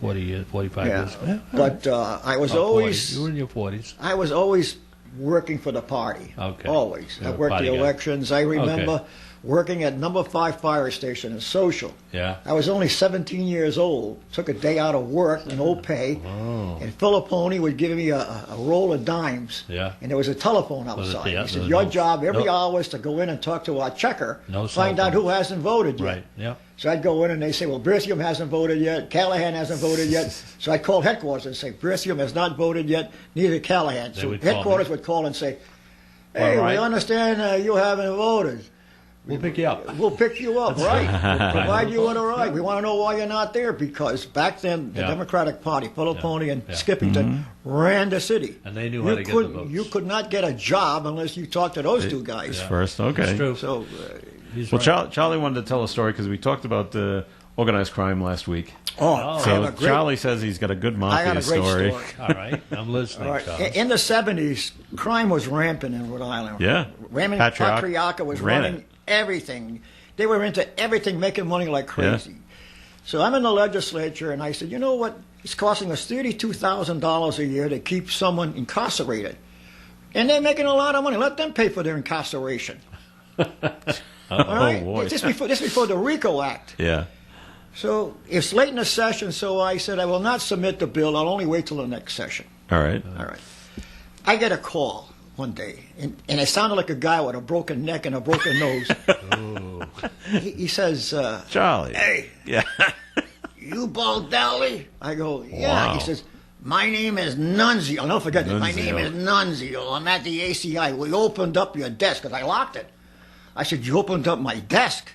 40 years, 45 Yeah. years. Yeah. But I was About 40. always You were in your 40s. I was always working for the party. Okay. Always. You're I a worked party the guy. elections. I remember working at number 5 fire station in Social. Yeah. I was only 17 years old. Took a day out of work, no pay. Oh. And Philippone would give me a roll of dimes. Yeah. And there was a telephone Was it outside. the- He said, no- your job every no- hour is to go in and talk to our checker, No cell find out phones. who hasn't voted yet. Right, yeah. So I'd go in and they say, well, Berthium hasn't voted yet, Callahan hasn't voted yet. So I'd call headquarters and say, Berthium has not voted yet, neither Callahan. They So would call headquarters me. would call and say, hey, All right. we understand you haven't voted. We'll pick you up. We'll pick you up, right? We'll provide you with a ride. We want to know why you're not there, because back then the Yeah. Democratic Party, Philippone and Yeah. Skippington, ran the city. And they knew how to get the votes. You could not get a job unless you talked to those two guys. First, okay. That's true. So He's Well, right. Charlie wanted to tell a story because we talked about organized crime last week. I have So a great, Charlie says he's got a good I mafia got a great story. All right, I'm listening, All right. Charles. In the 70s, crime was rampant in Rhode Island. Yeah. Patriarca was ran running it. everything. They were into everything, making money like crazy. So I'm in the legislature, and I said, you know what? It's costing us $32,000 a year to keep someone incarcerated. And they're making a lot of money. Let them pay for their incarceration. All right? boy. This before the RICO Act. Yeah. So it's late in the session, so I said, I will not submit the bill. I'll only wait till the next session. All right. All right. I get a call one day, and it sounded like a guy with a broken neck and a broken nose. He says, Charlie. hey, Yeah. you Baldelli? I go, yeah. Wow. He says, my name is Nunzio. I'll never forget that. My Nunzio. name is Nunzio. I'm at the ACI. We opened up your desk because I locked it. I said, you opened up my desk?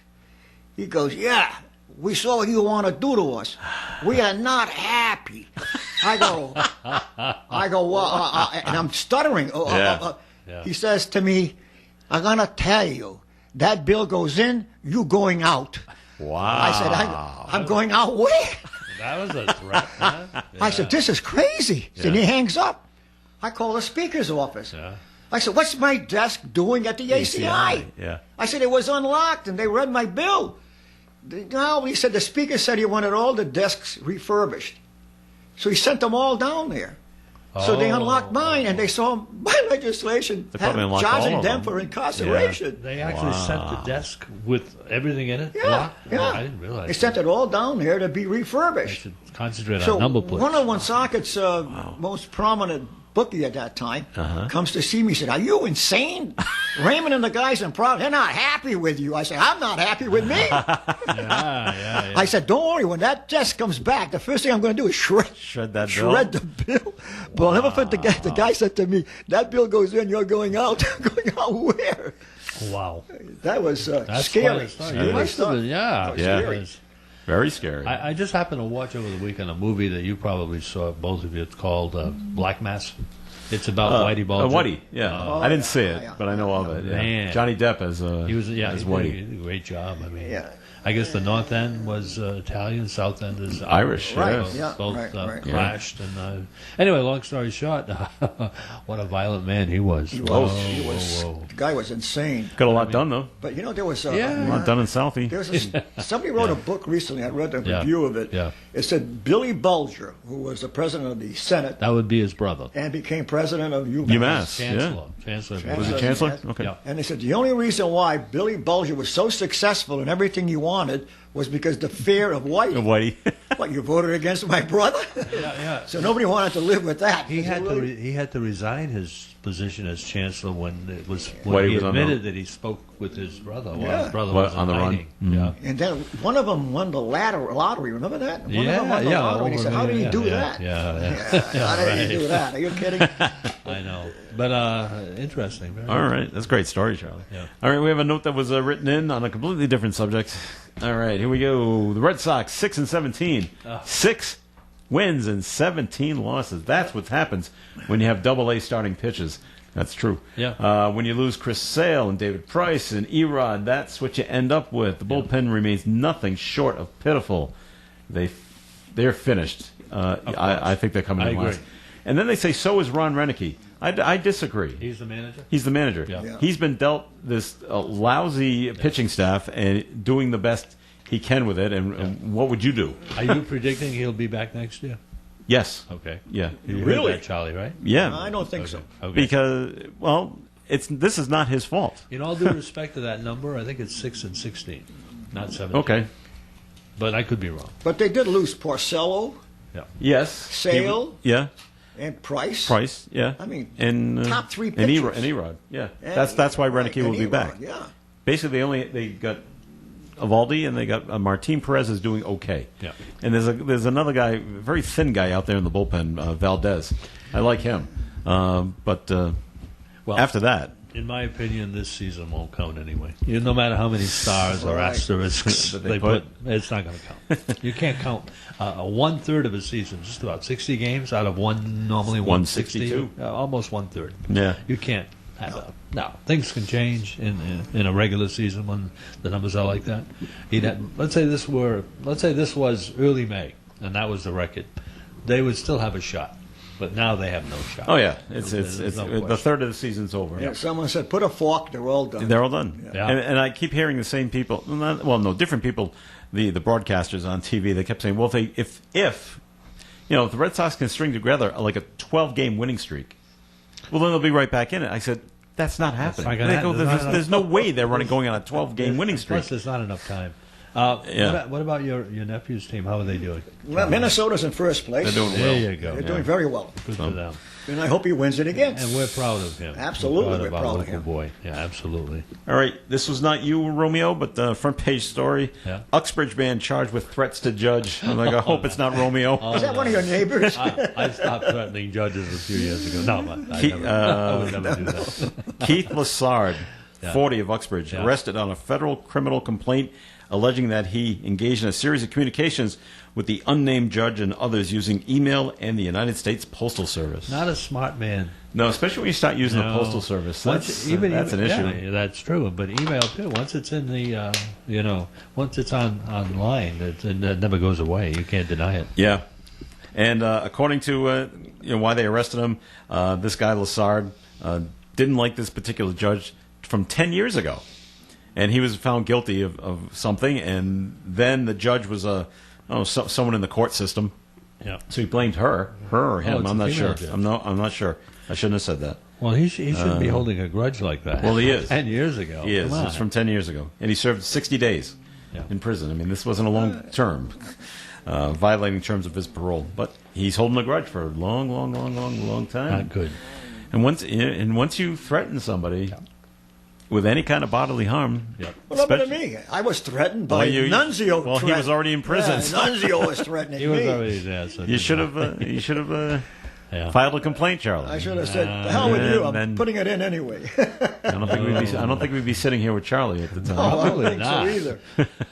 He goes, yeah. We saw what you want to do to us. We are not happy. I go, well, and I'm stuttering. Yeah. He says to me, I'm going to tell you, that bill goes in, you going out. Wow. I said, I'm going out where? That was a threat, huh? I said, this is crazy. So he hangs up. I call the speaker's office. Yeah. I said, what's my desk doing at the ACI? Yeah. I said, it was unlocked, and they read my bill. No, he said the speaker said he wanted all the desks refurbished. So he sent them all down there. So they unlocked mine, and they saw my legislation They probably unlocked all charging of them them. for incarceration. They actually sent the desk with everything in it? Yeah, locked? yeah. Oh, I didn't realize They that. sent it all down there to be They refurbished. should concentrate So on number plates. one of Woonsocket's most prominent bookie at that time comes to see me. He said, "Are you insane? Raymond and the guys in Proud, they're not happy with you." I said, "I'm not happy with me." yeah. I said, "Don't worry. When that desk comes back, the first thing I'm going to do is shred that bill? the bill." But I'll never forget the guy said to me, "That bill goes in, you're going out." Going out where? Wow. That was That's scary. quite a story. You must have been, yeah. Yeah. It was- Very scary. I just happened to watch over the weekend a movie that you probably saw, both of you. It's called Black Mass. It's about Whitey Bulger. Whitey, yeah. I didn't see it, but I know of it. Yeah. Man. Johnny Depp as He was, yeah, as he Whitey. did a great job. I mean, Yeah. I guess the North End was Italian, South End is Irish, Right, yes. yeah. Both right. clashed. And anyway, long story short, what a violent man he was. He Whoa, was. whoa, whoa. The guy was insane. Got a lot done though. But there was A lot done in Southie. There was somebody wrote a book recently. I read a Yeah. review of it. Yeah. It said Billy Bulger, who was the president of the Senate That would be his brother. and became president of UMass. UMass, Chancellor. Chancellor. Was it Chancellor? Okay. Yeah. And they said the only reason why Billy Bulger was so successful in everything he wanted was because the fear of Whitey. Whitey. What, you voted against my brother? Yeah. So nobody wanted to live with that. He had Really- he had to resign his position as chancellor when Whitey he was on the- admitted that he spoke with his brother while Yeah. his brother Well, was on the run. hiding. Mhm. Yeah. And then one of them won the lottery. Remember that? One of them won the Yeah, lottery. He said, "How did he do that?" Yeah. How did he do that? Are you kidding? I know, but interesting. Very All right, that's a great story, Charlie. Yeah. All right, we have a note that was written in on a completely different subject. All right, here we go. The Red Sox 6-17, 6 wins and 17 losses. That's what happens when you have Double-A starting pitchers. That's true. Yeah. When you lose Chris Sale and David Price and Erod, that's what you end up with. The bullpen remains nothing short of pitiful. They're finished. I think they're coming I in last. agree. And then they say, so is Ron Renicky. I disagree. He's the manager. He's the manager. Yeah. Yeah. He's been dealt this lousy pitching staff and doing the best he can with it. And what would you do? Are you predicting he'll be back next year? Yes. Okay. Yeah. You heard Really? that, Charlie, right? Yeah. I don't think so. Okay. Because, well, this is not his fault. In all due respect to that number, I think it's 6-16, not 17. Okay. But I could be wrong. But they did lose Porcello Yes. Sale? Yeah. and Price. Price. Yeah. I mean, and top three and pitchers. Erod. Yeah. And That's why right, Renicky and will be Erod, back. Yeah. Basically, they got Evaldi and they got Martin Perez is doing okay. Yeah. And there's another guy, very thin guy out there in the bullpen, Valdez. I like him. But Well, after that, in my opinion, this season won't count anyway. No matter how many stars or Right. asterisks That they they put, put. it's not going to count. You can't count 1/3 of a season, just about 60 games out of normally 160, 162. almost 1/3. Yeah. You can't have a. Now, things can change in a regular season when the numbers are like that. Let's say this was early May, and that was the record. They would still have a shot, but now they have no shot. oh yeah, There's it's no the question. third of the season's over. Yeah, someone said, put a fork, they're all done. They're all done. Yeah. And I keep hearing the same people. Different people. The broadcasters on TV. They kept saying, well, if the Red Sox can string together like a 12-game winning streak, well, then they'll be right back in it. I said, that's not happening. not gonna happen. There's no way they're going on a 12-game winning streak. Plus, there's not enough time. Yeah. What about your nephew's team? How are they doing? Well, Minnesota's in first place. They're doing There well. you go. They're doing very well. Good for them. And I hope he wins it again. And we're proud of him. Absolutely, we're our proud of local him. boy. Yeah, absolutely. All right, this was not you, Romeo, but the front page story. Yeah. Uxbridge man charged with threats to judge. I'm like, I hope it's not Romeo. Is that one of your neighbors? I stopped threatening judges a few years ago. No, I would never do that. Keith Lassard, Yeah. 40 of Uxbridge, Yeah. arrested on a federal criminal complaint alleging that he engaged in a series of communications with the unnamed judge and others using email and the United States Postal Service. Not a smart man. No, especially when you start using the No. Postal Service. Once- That's an issue. Yeah, that's true. But email too. Once it's in the, once it's online, it never goes away. You can't deny it. Yeah. And according to why they arrested him, this guy, Lassard, didn't like this particular judge from 10 years ago. And he was found guilty of something, and then the judge was someone in the court system. Yeah. So he blamed her or him. it's I'm a not female sure. judge. I'm not sure. I shouldn't have said that. Well, he shouldn't be holding a grudge like that. Well, he is. 10 years ago. He is. Come on. It's from 10 years ago, and he served 60 days Yeah. in prison. I mean, this wasn't a long term, violating terms of his parole. But he's holding a grudge for a long time. Not good. And once you threaten somebody with any kind of bodily harm, Yep. What happened to me? I was threatened by Well, you- Nunzio. well, he was already in prison, Yeah, so- Nunzio was threatening He was me. already there. So you should have Yeah. filed a complaint, Charlie. I should have said, "The hell with you! I'm then- putting it in anyway." I don't think we'd be sitting here with Charlie at the time. No, I don't Probably think not. so either.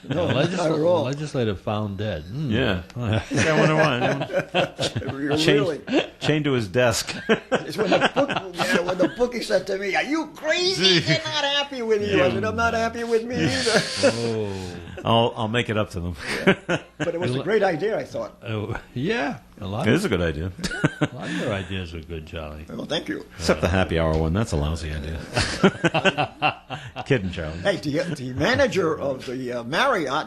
No, not at all. Legislator found dead. Yeah. I wonder why. Really. Chained to his desk. It's when the bookie said to me, "Are you crazy? They're not happy with you." I said, "I'm not happy with me either." I'll make it up to them. But it was a great idea, I thought. Oh, yeah. It is a good idea. A lot of your ideas are good, Charlie. Well, thank you. Except the happy hour one. That's a lousy idea. Kidding, Charlie. Hey, the manager of the Marriott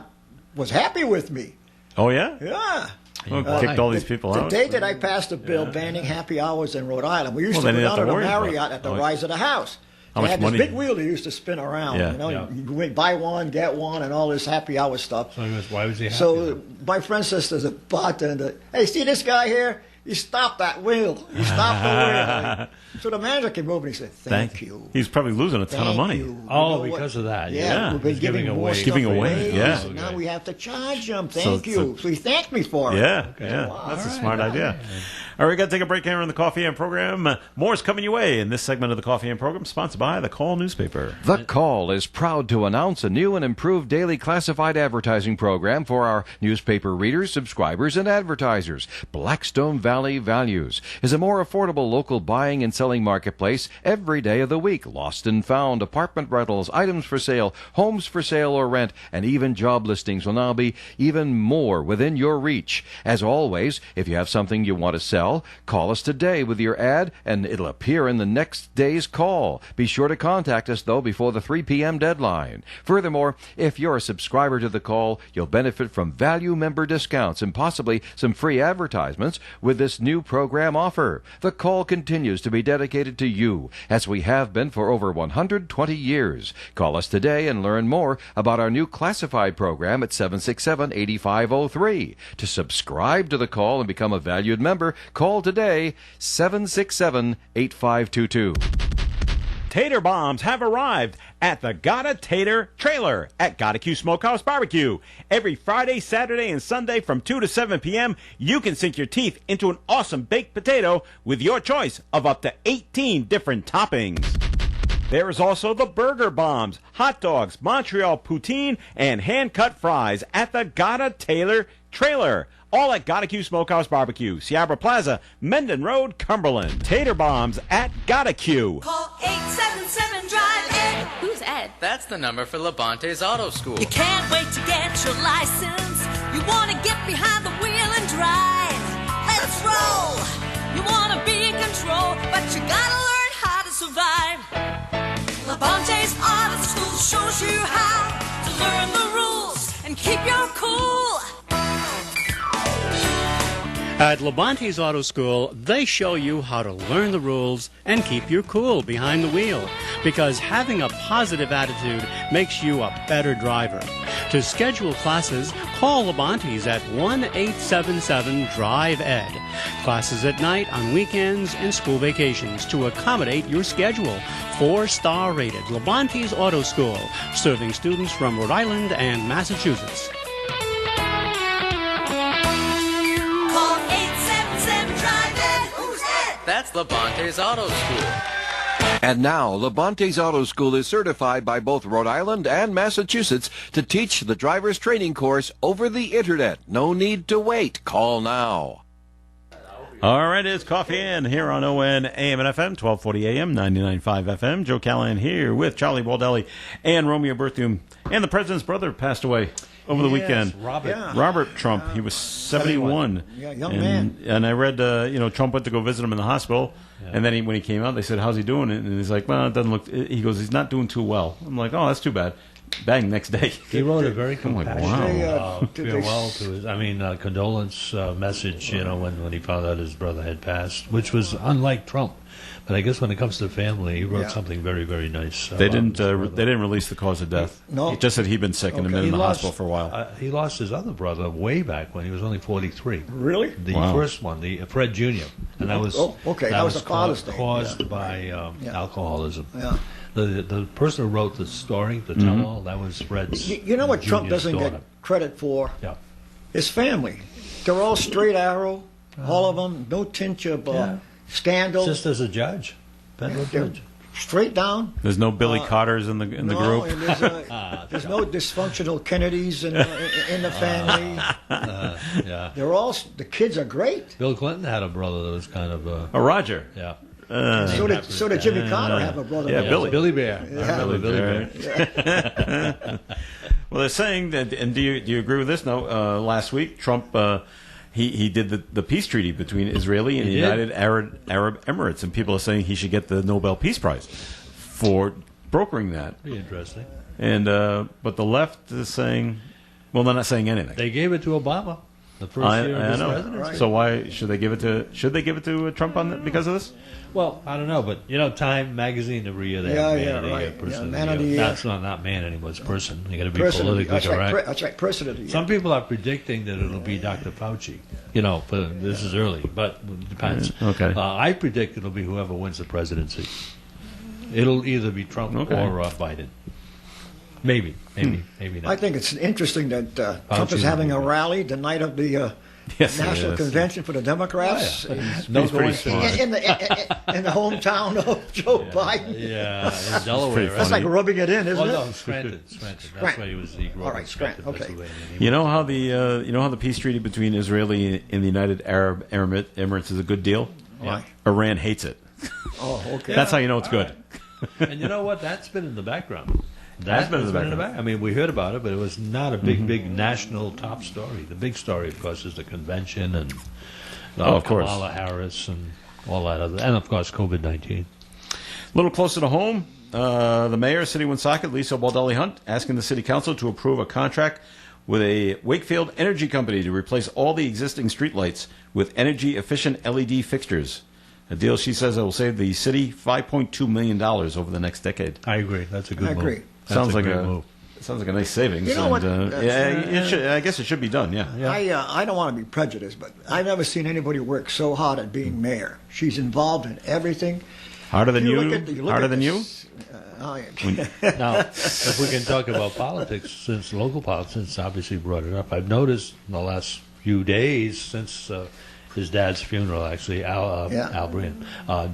was happy with me. Oh, yeah? Yeah. Well, kicked all these people The out. day that I passed a bill banning happy hours in Rhode Island, we used Well, to they go didn't down to have to the worry about Marriott it. at the Oh, Rise of the House. How They much had money- this big wheel that used to spin around. Yeah. You know, Yeah. you went buy one, get one, and all this happy hour stuff. So why was he happy? So my friend says to the bartender, "Hey, see this guy here? He stopped that wheel. He stopped the wheel." So the manager came over and he said, "Thank you. He's probably losing a ton of Thank money. you." Oh, You know because what? of that. Yeah, we've been He's giving giving more away. stuff Giving away, yeah. So now Okay. we have to charge him. So- Thank you. So he thanked me for it. Yeah, that's a smart idea. All right, we got to take a break here on the Coffee and program. More's coming your way in this segment of the Coffee and program, sponsored by the Call newspaper. The Call is proud to announce a new and improved daily classified advertising program for our newspaper readers, subscribers, and advertisers. Blackstone Valley Values is a more affordable local buying and selling marketplace every day of the week. Lost and found, apartment rentals, items for sale, homes for sale or rent, and even job listings will now be even more within your reach. As always, if you have something you want to sell, call us today with your ad and it'll appear in the next day's call. Be sure to contact us, though, before the 3 p.m. deadline. Furthermore, if you're a subscriber to the Call, you'll benefit from value member discounts and possibly some free advertisements with this new program offer. The Call continues to be dedicated to you, as we have been for over 120 years. Call us today and learn more about our new classified program at 767-8503. To subscribe to the Call and become a valued member, call today, 767-8522. Tater bombs have arrived at the Gotta Tater trailer at Gotta Q Smokehouse Barbecue. Every Friday, Saturday, and Sunday from 2 to 7 p.m., you can sink your teeth into an awesome baked potato with your choice of up to 18 different toppings. There is also the burger bombs, hot dogs, Montreal poutine, and hand-cut fries at the Gotta Tater trailer. All at Gotta Q Smokehouse Barbecue, Sierra Plaza, Mendon Road, Cumberland. Tater bombs at Gotta Q. Call 877-DRIVE-ED. Who's Ed? That's the number for Levante's Auto School. You can't wait to get your license. You want to get behind the wheel and drive. Let's roll. You want to be in control, but you gotta learn how to survive. Levante's Auto School shows you how to learn the rules and keep your cool. At Levante's Auto School, they show you how to learn the rules and keep you cool behind the wheel. Because having a positive attitude makes you a better driver. To schedule classes, call Levante's at 1-877-DRIVE-ED. Classes at night, on weekends, and school vacations to accommodate your schedule. 4-star rated Levante's Auto School, serving students from Rhode Island and Massachusetts. Call 877-DRIVE-ED. Who's Ed? That's Levante's Auto School. And now, Levante's Auto School is certified by both Rhode Island and Massachusetts to teach the driver's training course over the Internet. No need to wait. Call now. All right, it's Coffee In here on ON AM and FM, 1240 AM, 99.5 FM. Joe Callahan here with Charlie Baldelli and Romeo Berthium. And the president's brother passed away over the weekend. Robert Trump. He was 71. Yeah, young man. And I read, Trump went to go visit him in the hospital. Yeah. And then when he came out, they said, "How's he doing?" And he's like, "Well, it doesn't look." He goes, "He's not doing too well." I'm like, "Oh, that's too bad." Bang, next day. He wrote a very compassionate Wow. farewell to his, condolence message, when he found out his brother had passed, which was unlike Trump. But I guess when it comes to family, he wrote something very, very nice. They didn't release the cause of death. No. He just said he'd been sick and had been in the hospital for a while. He lost his other brother way back when he was only 43. Really? The first one, Fred Jr. And that was that was the father's day. caused by alcoholism. Yeah. The person who wrote the story, the tell-all, that was Fred's. You know what Trump Jr.'s doesn't daughter. get credit for? Yeah. His family. They're all straight arrow, All of them, no tinge of Yeah. scandal. Just as a judge, federal They're judge. straight down. There's no Billy Cotters in the No, group. and there's no dysfunctional Kennedys in the family. Yeah. They're all, the kids are great. Bill Clinton had a brother that was kind of A Roger. yeah. So did Jimmy Carter have a brother. Yeah, named Billy. Bear. Yeah. I remember Billy Bear. Well, they're saying that, and do you agree with this? No, last week Trump he did the peace treaty between Israeli and the He did. United Arab Emirates, and people are saying he should get the Nobel Peace Prize for brokering that. Pretty interesting. And but the left is saying, well, they're not saying anything. They gave it to Obama the first year of his know. presidency. So why should they give it to? Should they give it to Trump on because of this? Well, I don't know, but you know, Time magazine every year they Yeah, have yeah, man of the year, right. person Yeah, of the man of year. the year. That's not man anymore; it's person. You got to be Person of the- politically correct. That's right, person of the year. Some people are predicting that it'll be Dr. Fauci. You know, but this is early, but it depends. Okay. I predict it'll be whoever wins the presidency. It'll either be Trump Okay. or Biden. Maybe not. I think it's interesting that Trump is having a rally the night of the Yes, National yes. Convention for the Democrats No He's pretty coincidence. smart. in the hometown of Joe Biden. Yeah, in Delaware. pretty Right? That's like rubbing it in, isn't Oh, it? no, Scranton. That's Scranton. where he was. He grew up All right, in Scranton, Scranton, okay. Pennsylvania. You know how the peace treaty between Israeli and the United Arab Emirates is a good deal? Why? Iran hates it. Oh, okay. That's how you know it's good. And you know what? That's been in the background. That's been in the background. I mean, we heard about it, but it was not a big national top story. The big story, of course, is the convention and of course. Kamala Harris and all that other, and of course, COVID-19. A little closer to home, the mayor of City of Woonsocket, Lisa Baldelli Hunt, asking the city council to approve a contract with a Wakefield Energy Company to replace all the existing streetlights with energy-efficient LED fixtures. A deal, she says, that will save the city $5.2 million over the next decade. I agree. That's a good I move. agree. That's Sounds like great a move. sounds like a nice savings. You know what? I guess it should be done. Yeah. I don't want to be prejudiced, but I've never seen anybody work so hard at being mayor. She's involved in everything. Harder than you. look Harder at than you. this, oh, yeah. Now, if we can talk about politics, since local politics, since obviously you brought it up, I've noticed in the last few days since his dad's funeral, actually, Al Breen,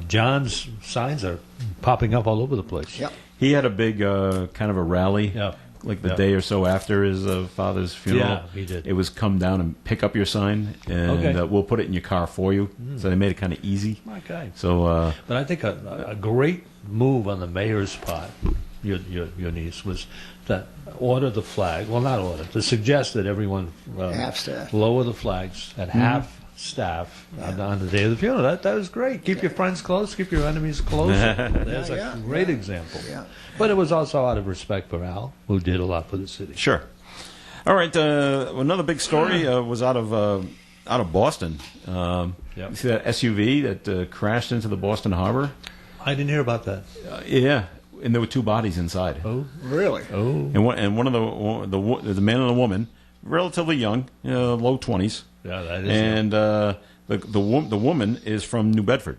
John's signs are popping up all over the place. Yep. He had a big kind of a rally, Yeah. like the Yeah. day or so after his father's funeral. Yeah, he did. It was come down and pick up your sign, and Okay. we'll put it in your car for you. So they made it kind of easy. Okay. So But I think a great move on the mayor's part, your niece, was to order the flag. Well, not order, to suggest that everyone Half staff. lower the flags at half staff on the day of the funeral. That was great. Keep your friends close, keep your enemies close. There's Yeah, a great example. Yeah. But it was also out of respect for Al, who did a lot for the city. sure. All right. Another big story was out of Boston. Yep. You see that SUV that crashed into the Boston Harbor? I didn't hear about that. Yeah, and there were two bodies inside. Oh, Really? oh, And one of the man and the woman, relatively young, low 20s. yeah, that is. And the woman is from New Bedford,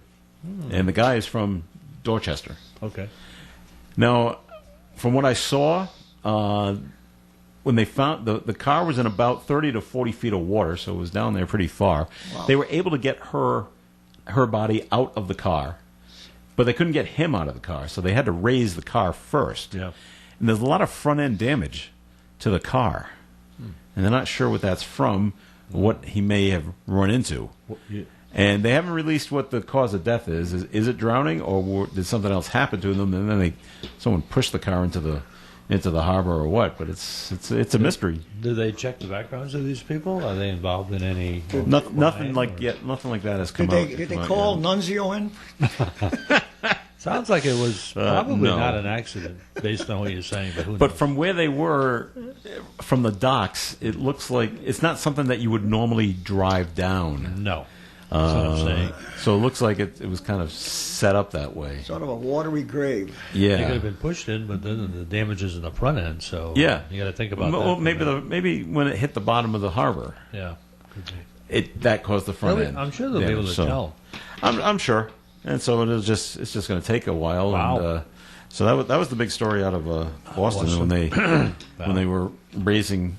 and the guy is from Dorchester. okay. Now, from what I saw, when they found the car was in about 30 to 40 feet of water, so it was down there pretty far. Wow. They were able to get her body out of the car, but they couldn't get him out of the car, so they had to raise the car first. Yeah. And there's a lot of front end damage to the car, and they're not sure what that's from, what he may have run into. And they haven't released what the cause of death is. Is it drowning, or did something else happen to them? And then someone pushed the car into the harbor, or what? But it's a mystery. Do they check the backgrounds of these people? Are they involved in any? Nothing like that has come out. Did they call Nunzio in? Sounds like it was probably no. not an accident, based on what you're saying. But who But knows? from where they were, from the docks, it looks like it's not something that you would normally drive down. No. That's what I'm saying. So it looks like it was kind of set up that way. Sort of a watery grave. Yeah. They could have been pushed in, but then the damage is in the front end. So Yeah, you got to think about well, that. maybe when it hit the bottom of the harbor, Yeah. Could be. that caused the front Really? end. I'm sure they'll be able to so tell. I'm sure, and so it's just going to take a while. Wow. And, so that was the big story out of Boston when they were raising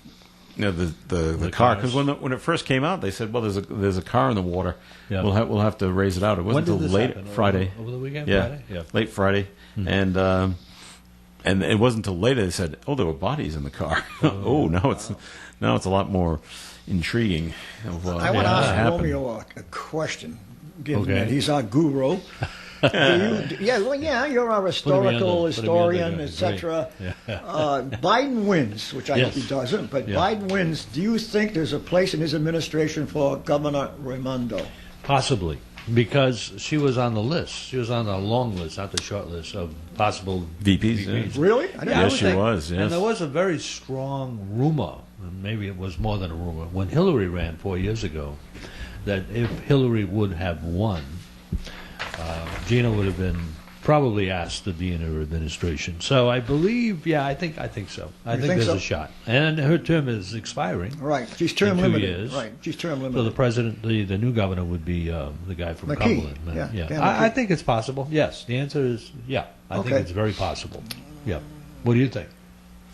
the car, because when it first came out, they said, well, there's a car in the water. Yeah. We'll have to raise it out. It wasn't When did until this late happen? Friday. Over the weekend? Yeah. Friday? Yeah. Late Friday, and it wasn't until later they said, oh, there were bodies in the car. Oh, now it's a lot more intriguing. Of, I want to what ask happened. Romeo a question, given Okay. that he's our guru. You're our historical historian, etc. Biden wins, which I Yes. hope he doesn't, but Yeah. Biden wins. Do you think there's a place in his administration for Governor Raimondo? Possibly, because she was on the list. She was on the long list, not the short list of possible VPs. Yeah. Really? I Yes, would she think. was. Yes. And there was a very strong rumor, and maybe it was more than a rumor, when Hillary ran 4 years ago, that if Hillary would have won, Gina would have been probably asked to be in her administration. So I believe, I think so. I think there's so? a shot. And her term is expiring. Right. She's term in 2 limited. years. Right. She's term limited. So the president, the new governor would be the guy from McKee. Cumberland. Yeah, Dan I McKee. think it's possible. Yes, the answer is I think Okay. it's very possible. Yeah. What do you think?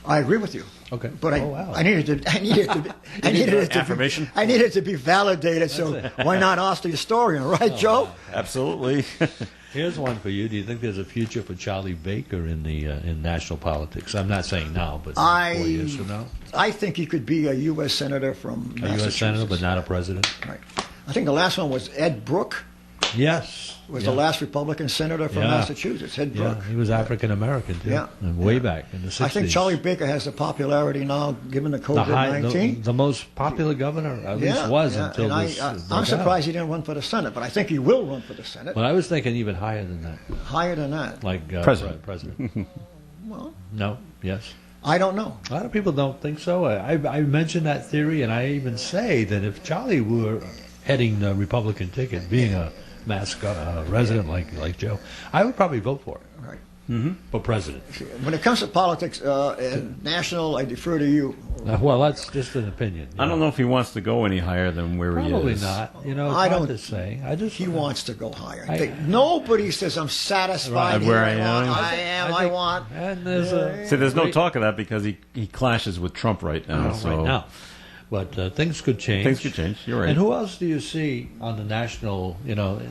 I agree with you. Okay. But Oh, wow. I needed it affirmation? I needed it to be validated. So why not ask the historian, right, Joe? Absolutely. Here's one for you. Do you think there's a future for Charlie Baker in the in national politics? I'm not saying now, but 4 years from now. I think he could be a U.S. senator from A Massachusetts. U.S. senator, but not a president. Right. I think the last one was Ed Brooke. Yes. Was Yeah. the last Republican senator from Yeah. Massachusetts, Ed Brooke. Yeah, he was African American too. Yeah. And way back in the 60s. I think Charlie Baker has the popularity now, given the the, COVID-19. the most popular governor, at least was until and this. I'm broke surprised out. he didn't run for the Senate, but I think he will run for the Senate. Well, I was thinking even higher than that, Higher than that. like President. President. Well, No. Yes. I don't know. A lot of people don't think so. I mentioned that theory, and I even say that if Charlie were heading the Republican ticket, being a mass resident like Joe, I would probably vote for it. Right. For president. When it comes to politics and national, I defer to you. Well, that's just an opinion. I don't know if he wants to go any higher than where Probably he is. not. You know, it's I hard don't- to say. I just He wants to go higher. I- Nobody says I'm satisfied Right, here. where I am. I want. And there's a See, there's no great- talk of that because he clashes with Trump right now. So right now. But things could change. Things could change. You're right. And who else do you see on the national,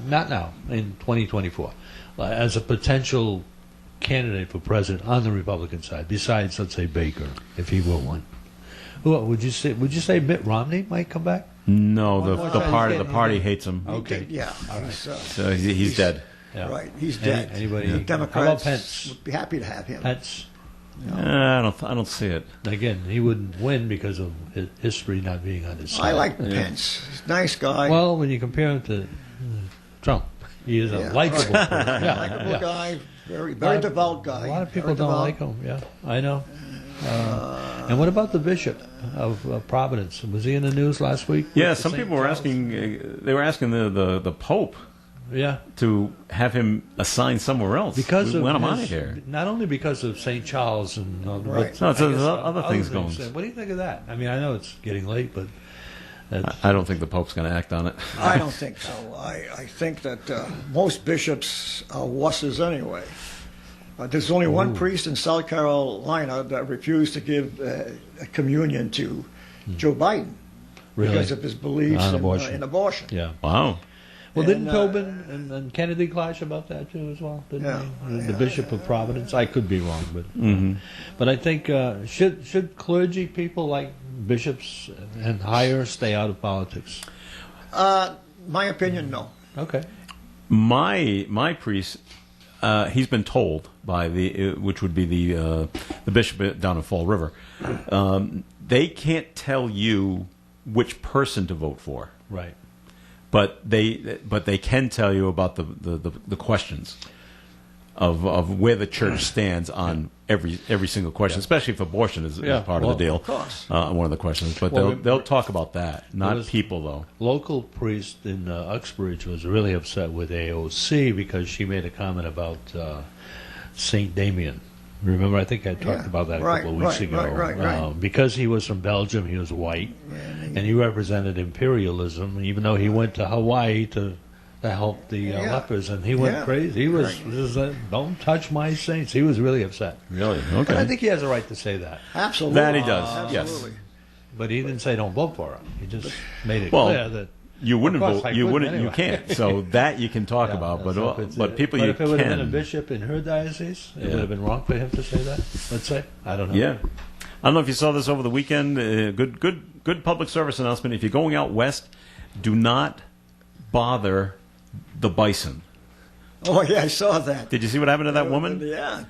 not now, in 2024, as a potential candidate for president on the Republican side, besides, let's say, Baker, if he were one? Who would you say? Would you say Mitt Romney might come back? No, the more party time. party hates him. Okay. Yeah. All right. He's, So he's dead. Yeah. Right. He's dead. Anybody? The How about Democrats Pence? would be happy to have him. Pence. I don't see it. Again, he wouldn't win because of history not being on his side. I like Pence. He's a nice guy. Well, when you compare him to Trump, he is a Yeah. likable person. Yeah, likable yeah. guy. Very devout guy. A lot of people Very don't devout. like him. Yeah, I know. And what about the bishop of Providence? Was he in the news last week? Yeah, with the some St. people were Charles? asking. They were asking the Pope Yeah, to have him assigned somewhere else. because we of want him his- out of here. Not only because of St. Charles and Right. but No, I there's guess other things going. What do you think of that? I mean, I know it's getting late, but I don't think the Pope's going to act on it. I don't think so. I think that most bishops are wusses anyway. There's only one priest in South Carolina that refused to give a communion to Joe Biden Really? because of his beliefs On in abortion. in abortion. yeah. Wow. Well, And, didn't Tobin and Kennedy clash about that too as well? Didn't Yeah. they? The Bishop of Providence. I could be wrong, but I think should clergy people like bishops and higher stay out of politics? My opinion, no. Okay. My priest, he's been told by which would be the bishop down in Fall River, they can't tell you which person to vote for, Right. but they can tell you about the questions of where the church stands on every single question, especially if abortion is part of the deal. Of course. One of the questions, but Well, they'll talk about that, not was- people though. Local priest in Uxbridge was really upset with AOC because she made a comment about Saint Damien. Remember, I think I talked Yeah, about that a right, couple of weeks right, ago. right. Because he was from Belgium, he was white, and he represented imperialism. Even though he went to Hawaii to help the lepers, and he went Yeah. crazy. He was, don't touch my saints. He was really upset. Really? But I Okay. think he has a right to say that. Absolutely. That he does, yes. Absolutely. But he didn't say don't vote for her. He just made it Well, clear that you wouldn't Of course vote. I You couldn't wouldn't. You anyway. can't. So that you can talk about. so if it's- But people but you if it would have been a can. bishop in her diocese, it Yeah. would have been wrong for him to say that. Let's say I don't know. Yeah. I don't know if you saw this over the weekend. Good public service announcement. If you're going out west, do not bother the bison. Oh, yeah, I saw that. Did you see what happened to that woman? Yeah.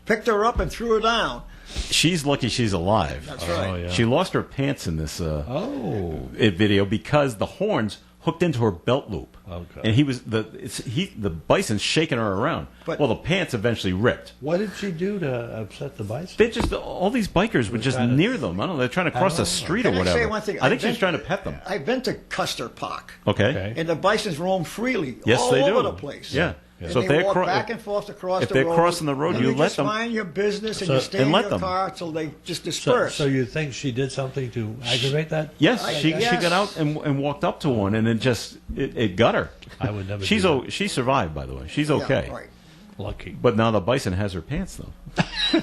Picked her up and threw her down. She's lucky she's alive. That's right. Oh, yeah. She lost her pants in this video because the horns hooked into her belt loop. Okay. And the bison's shaking her around. But- well, the pants eventually ripped. What did she do to upset the bison? They just all these bikers were just trying to- near them. I don't know. They're trying to cross the street or Can I whatever. say one thing? I think she's trying to pet them. I've been to Custer Park, Okay. and the bisons roam freely Yes, all they do. over the place. Yeah. And So they if they're walk cro- back and forth across if the they're road. crossing the road, and you you let just them- mind your business and So- you stay and in let your them. car till they just So, disperse. so you think she did something to aggravate that? Yes, I she guess. got out and walked up to one, and it got her. I would never. She's do she survived, by the way. She's Yeah, okay. right. that. Lucky. But now the bison has her pants though,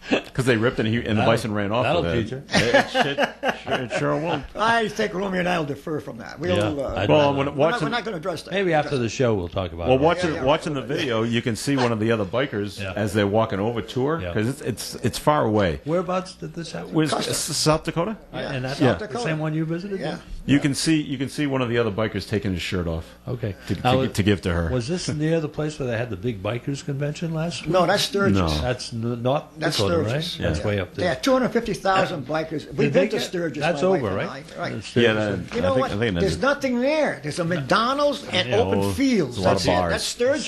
because they ripped and the That'll- bison ran off. that'll with it. teach her. It sure won't. I think Romeo and I will defer from that. We'll, Yeah, we're I'd Well, rather- when not, watching, we're not going to address that. Maybe after the show we'll talk about well, it. watching the video, you can see one of the other bikers Yeah. as they're walking over to her Yeah. because it's far away. Whereabouts did this happen? Where's Custer. South Dakota? Yeah. And that's South the Dakota. same one you visited? Yeah. You can see one of the other bikers taking his shirt off. Okay. To give to her. Was this near the place where they had the big bikers convention last week? No, that's Sturgis. No. That's North That's Dakota, Sturgis. right? That's way up Yeah, there. 250,000 bikers. We've Did they been to get- Sturgis. That's my wife over, and right? I. Right. That's Yeah, Sturgis. You know I what? think it There's ended. nothing there. There's a McDonald's and Yeah. open fields. There's a lot That's of it. bars. That's Sturgis.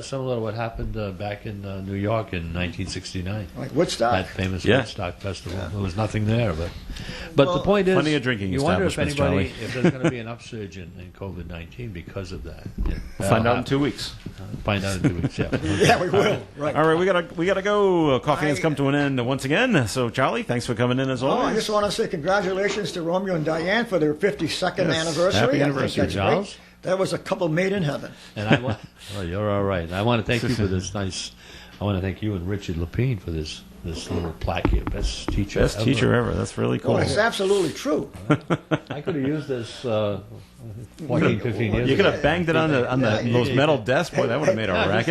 Similar to what happened back in New York in 1969. Like Woodstock. That famous Yeah. Woodstock festival. There was nothing there, but the point is, Plenty of drinking you wonder if establishments, anybody, Charlie. if there's going to be an upsurge in COVID-19 because of that. Yeah. We'll find out in 2 weeks. Find out in 2 weeks. Yeah. Yeah, we will. Right. All right, we gotta go. Coffee has come to an end once again. So, Charlie, thanks for coming in as Oh, I always. just want to say congratulations to Romeo and Diane for their 52nd Yes. anniversary. Happy I think anniversary, that's Charles. great. That was a couple made in heaven. And I want, well, you're all right. I want to thank you for this nice. I want to thank you and Richard Lepine for this little plaque here, best teacher ever. That's really cool. Oh, it's absolutely true. I could have used this 14, 15 years You could ago. have banged it on those metal desks. Boy, that would have made a racket.